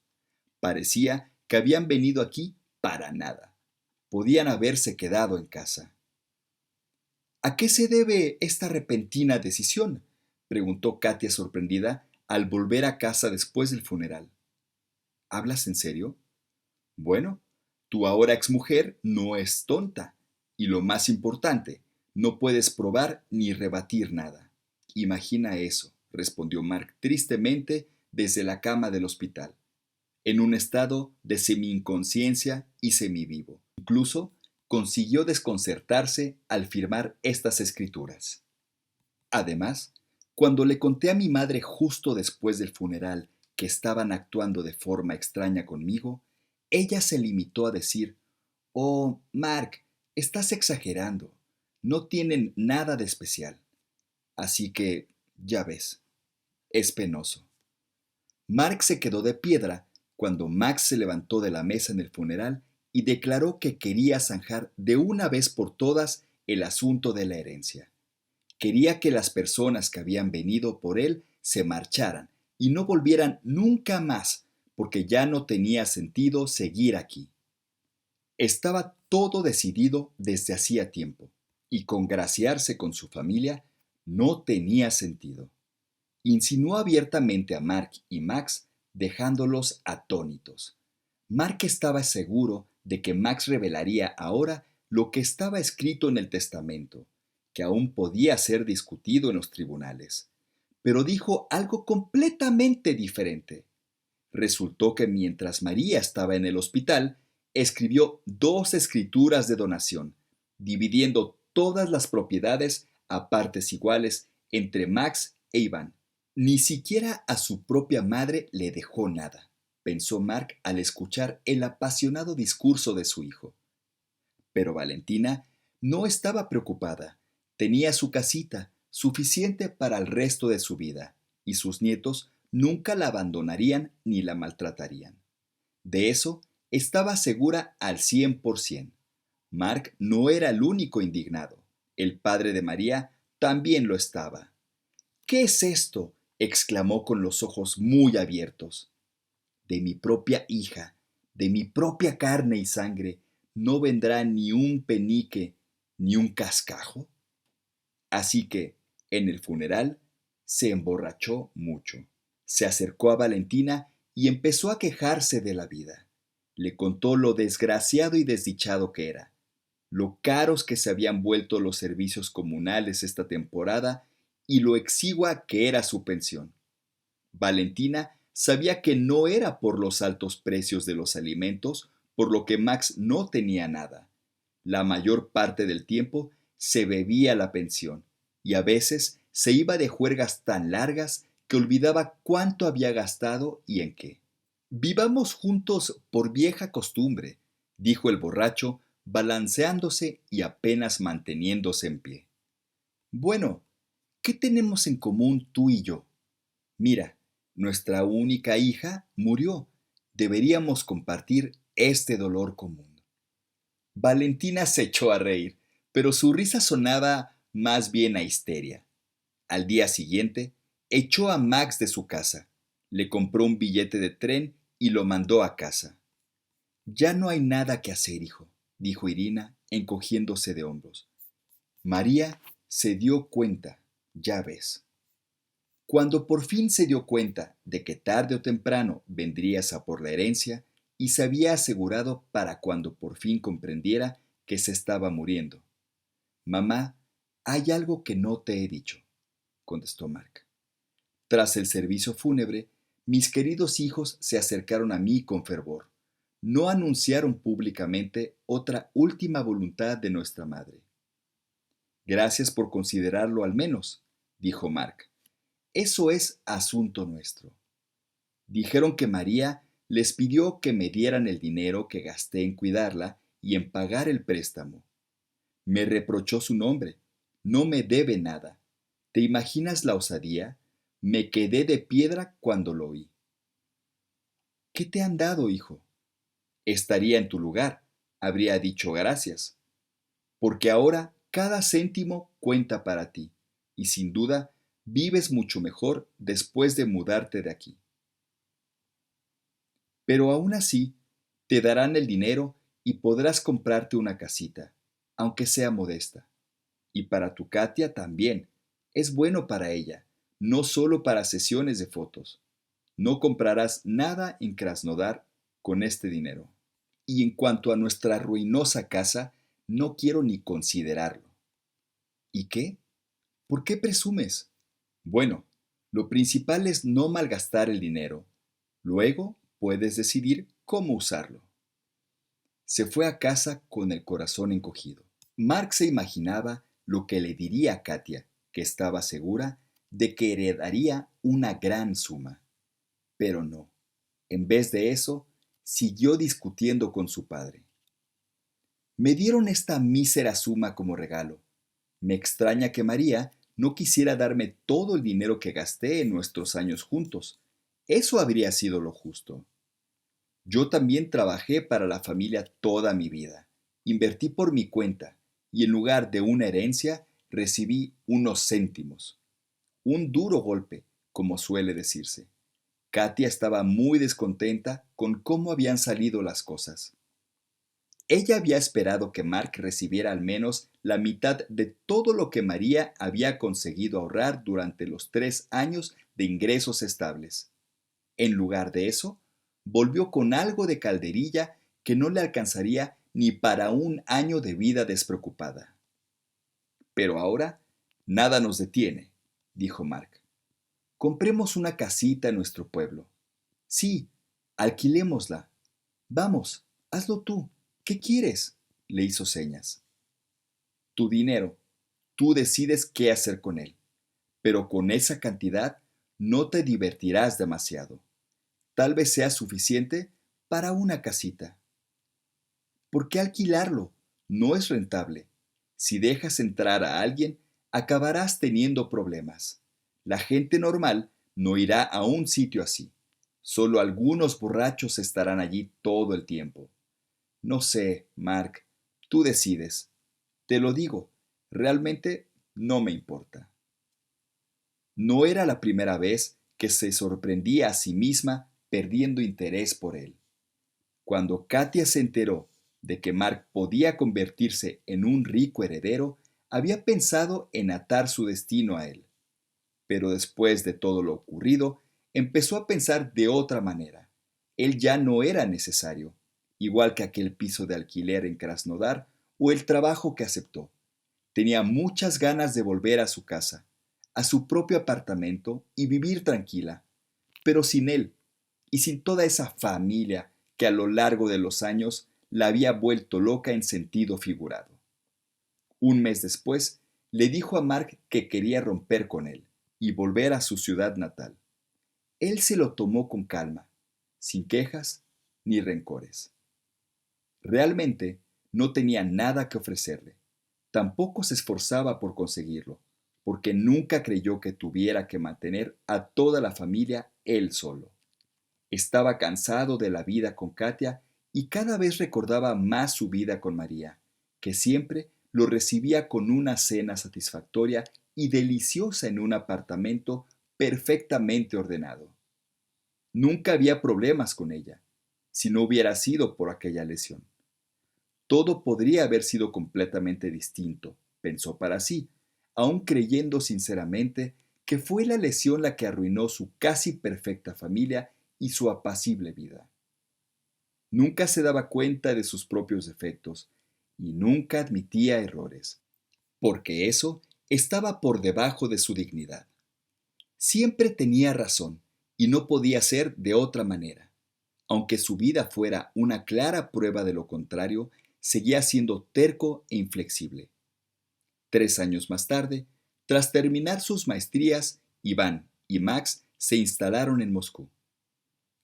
Parecía que habían venido aquí para nada. Podían haberse quedado en casa. ¿A qué se debe esta repentina decisión?, preguntó Katia sorprendida al volver a casa después del funeral. ¿Hablas en serio? Bueno, tu ahora exmujer no es tonta, y lo más importante, no puedes probar ni rebatir nada. Imagina eso, respondió Mark tristemente desde la cama del hospital, en un estado de semi-inconsciencia y semivivo. Incluso consiguió desconcertarse al firmar estas escrituras. Además, cuando le conté a mi madre justo después del funeral que estaban actuando de forma extraña conmigo, ella se limitó a decir: «Oh, Mark, estás exagerando. No tienen nada de especial». Así que, ya ves, es penoso. Mark se quedó de piedra cuando Max se levantó de la mesa en el funeral y declaró que quería zanjar de una vez por todas el asunto de la herencia. Quería que las personas que habían venido por él se marcharan y no volvieran nunca más, porque ya no tenía sentido seguir aquí. Estaba todo decidido desde hacía tiempo, y congraciarse con su familia no tenía sentido. Insinuó abiertamente a Mark y Max, dejándolos atónitos. Mark estaba seguro de que Max revelaría ahora lo que estaba escrito en el testamento, que aún podía ser discutido en los tribunales. Pero dijo algo completamente diferente. Resultó que mientras María estaba en el hospital, escribió 2 escrituras de donación, dividiendo todas las propiedades a partes iguales entre Max e Iván. Ni siquiera a su propia madre le dejó nada, pensó Mark al escuchar el apasionado discurso de su hijo. Pero Valentina no estaba preocupada. Tenía su casita, suficiente para el resto de su vida, y sus nietos nunca la abandonarían ni la maltratarían. De eso estaba segura al 100%. Mark no era el único indignado. El padre de María también lo estaba. «¿Qué es esto?», exclamó con los ojos muy abiertos. «De mi propia hija, de mi propia carne y sangre, no vendrá ni un penique, ni un cascajo». Así que, en el funeral, se emborrachó mucho. Se acercó a Valentina y empezó a quejarse de la vida. Le contó lo desgraciado y desdichado que era, lo caros que se habían vuelto los servicios comunales esta temporada y lo exigua que era su pensión. Valentina sabía que no era por los altos precios de los alimentos por lo que Max no tenía nada. La mayor parte del tiempo se bebía la pensión y a veces se iba de juergas tan largas que olvidaba cuánto había gastado y en qué. «Vivamos juntos por vieja costumbre», dijo el borracho, balanceándose y apenas manteniéndose en pie. «Bueno, ¿qué tenemos en común tú y yo? Mira, nuestra única hija murió. Deberíamos compartir este dolor común». Valentina se echó a reír, pero su risa sonaba más bien a histeria. Al día siguiente, echó a Max de su casa, le compró un billete de tren y lo mandó a casa. «Ya no hay nada que hacer, hijo», dijo Irina, encogiéndose de hombros. María se dio cuenta, ya ves. Cuando por fin se dio cuenta de que tarde o temprano vendrías a por la herencia y se había asegurado para cuando por fin comprendiera que se estaba muriendo. «Mamá, hay algo que no te he dicho», contestó Mark. Tras el servicio fúnebre, mis queridos hijos se acercaron a mí con fervor. No anunciaron públicamente otra última voluntad de nuestra madre. «Gracias por considerarlo al menos», dijo Mark. «Eso es asunto nuestro». Dijeron que María les pidió que me dieran el dinero que gasté en cuidarla y en pagar el préstamo. Me reprochó su nombre. No me debe nada. ¿Te imaginas la osadía? Me quedé de piedra cuando lo oí. «¿Qué te han dado, hijo?» «Estaría en tu lugar. Habría dicho gracias. Porque ahora cada céntimo cuenta para ti, y sin duda vives mucho mejor después de mudarte de aquí». Pero aún así, Te darán el dinero y podrás comprarte una casita, aunque sea modesta. Y para tu Katia también. Es bueno para ella, no solo para sesiones de fotos. No comprarás nada en Krasnodar con este dinero. Y en cuanto a nuestra ruinosa casa, no quiero ni considerarlo. ¿Y qué? ¿Por qué presumes? Bueno, lo principal es no malgastar el dinero. Luego puedes decidir cómo usarlo. Se fue a casa con el corazón encogido. Mark se imaginaba lo que le diría a Katia, que estaba segura de que heredaría una gran suma. Pero no. En vez de eso, siguió discutiendo con su padre. Me dieron esta mísera suma como regalo. Me extraña que María no quisiera darme todo el dinero que gasté en nuestros años juntos. Eso habría sido lo justo. Yo también trabajé para la familia toda mi vida. Invertí por mi cuenta y en lugar de una herencia recibí unos céntimos. Un duro golpe, como suele decirse. Katia estaba muy descontenta con cómo habían salido las cosas. Ella había esperado que Mark recibiera al menos la mitad de todo lo que María había conseguido ahorrar durante los 3 años de ingresos estables. En lugar de eso, volvió con algo de calderilla que no le alcanzaría ni para un año de vida despreocupada. Pero ahora nada nos detiene, dijo Mark. Compremos una casita en nuestro pueblo. Sí, alquilémosla. Vamos, hazlo tú. ¿Qué quieres? Le hizo señas. Tu dinero. Tú decides qué hacer con él. Pero con esa cantidad no te divertirás demasiado. Tal vez sea suficiente para una casita. ¿Por qué alquilarlo? No es rentable. Si dejas entrar a alguien, acabarás teniendo problemas. La gente normal no irá a un sitio así. Solo algunos borrachos estarán allí todo el tiempo. No sé, Mark, tú decides. Te lo digo, realmente no me importa. No era la primera vez que se sorprendía a sí misma perdiendo interés por él. Cuando Katia se enteró de que Mark podía convertirse en un rico heredero, había pensado en atar su destino a él. Pero después de todo lo ocurrido, empezó a pensar de otra manera. Él ya no era necesario, igual que aquel piso de alquiler en Krasnodar o el trabajo que aceptó. Tenía muchas ganas de volver a su casa, a su propio apartamento y vivir tranquila, pero sin él y sin toda esa familia que a lo largo de los años la había vuelto loca en sentido figurado. Un mes después, le dijo a Mark que quería romper con él y volver a su ciudad natal. Él se lo tomó con calma, sin quejas ni rencores. Realmente no tenía nada que ofrecerle. Tampoco se esforzaba por conseguirlo, porque nunca creyó que tuviera que mantener a toda la familia él solo. Estaba cansado de la vida con Katia y cada vez recordaba más su vida con María, que siempre lo recibía con una cena satisfactoria y deliciosa en un apartamento perfectamente ordenado. Nunca había problemas con ella, si no hubiera sido por aquella lesión. Todo podría haber sido completamente distinto, pensó para sí, aun creyendo sinceramente que fue la lesión la que arruinó su casi perfecta familia y su apacible vida. Nunca se daba cuenta de sus propios defectos y nunca admitía errores, porque eso estaba por debajo de su dignidad. Siempre tenía razón y no podía ser de otra manera. Aunque su vida fuera una clara prueba de lo contrario, seguía siendo terco e inflexible. 3 años más tarde, tras terminar sus maestrías, Iván y Max se instalaron en Moscú.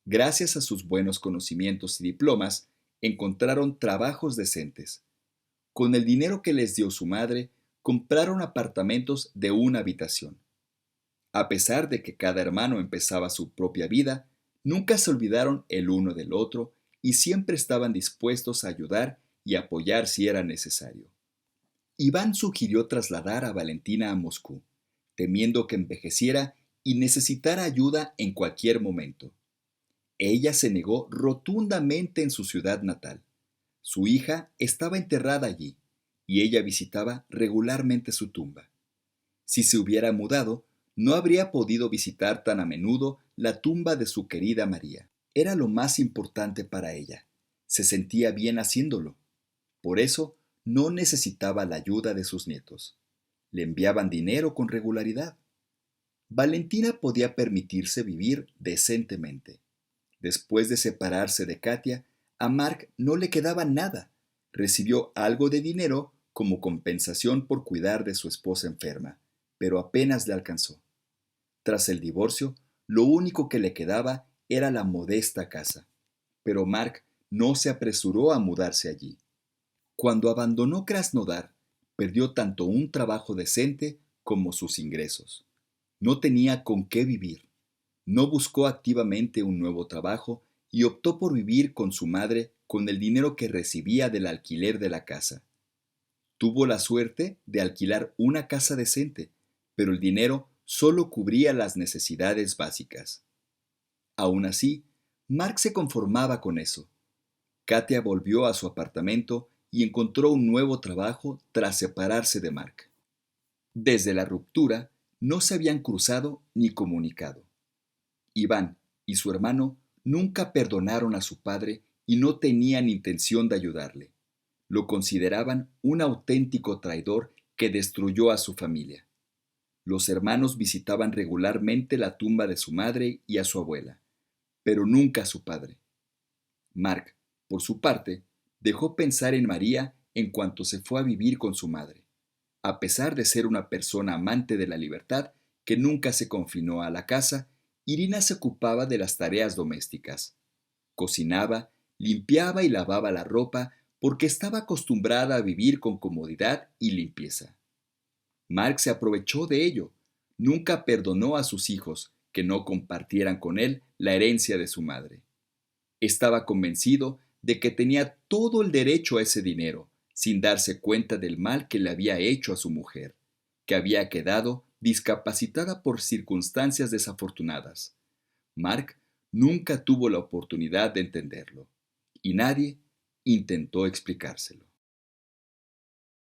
Gracias a sus buenos conocimientos y diplomas, encontraron trabajos decentes. Con el dinero que les dio su madre, compraron apartamentos de una habitación. A pesar de que cada hermano empezaba su propia vida, nunca se olvidaron el uno del otro y siempre estaban dispuestos a ayudar y apoyar si era necesario. Iván sugirió trasladar a Valentina a Moscú, temiendo que envejeciera y necesitara ayuda en cualquier momento. Ella se negó rotundamente en su ciudad natal. Su hija estaba enterrada allí, y ella visitaba regularmente su tumba. Si se hubiera mudado, no habría podido visitar tan a menudo la tumba de su querida María. Era lo más importante para ella. Se sentía bien haciéndolo. Por eso, no necesitaba la ayuda de sus nietos. Le enviaban dinero con regularidad. Valentina podía permitirse vivir decentemente. Después de separarse de Katia, a Mark no le quedaba nada. Recibió algo de dinero como compensación por cuidar de su esposa enferma, pero apenas le alcanzó. Tras el divorcio, lo único que le quedaba era la modesta casa, pero Mark no se apresuró a mudarse allí. Cuando abandonó Krasnodar, perdió tanto un trabajo decente como sus ingresos. No tenía con qué vivir. No buscó activamente un nuevo trabajo y optó por vivir con su madre con el dinero que recibía del alquiler de la casa. Tuvo la suerte de alquilar una casa decente, pero el dinero solo cubría las necesidades básicas. Aún así, Mark se conformaba con eso. Katia volvió a su apartamento y encontró un nuevo trabajo tras separarse de Mark. Desde la ruptura, no se habían cruzado ni comunicado. Iván y su hermano nunca perdonaron a su padre y no tenían intención de ayudarle. Lo consideraban un auténtico traidor que destruyó a su familia. Los hermanos visitaban regularmente la tumba de su madre y a su abuela, pero nunca a su padre. Mark, por su parte, dejó pensar en María en cuanto se fue a vivir con su madre. A pesar de ser una persona amante de la libertad que nunca se confinó a la casa, Irina se ocupaba de las tareas domésticas. Cocinaba, limpiaba y lavaba la ropa porque estaba acostumbrada a vivir con comodidad y limpieza. Mark se aprovechó de ello. Nunca perdonó a sus hijos que no compartieran con él la herencia de su madre. Estaba convencido de que tenía todo el derecho a ese dinero, sin darse cuenta del mal que le había hecho a su mujer, que había quedado discapacitada por circunstancias desafortunadas. Mark nunca tuvo la oportunidad de entenderlo, y nadie intentó explicárselo.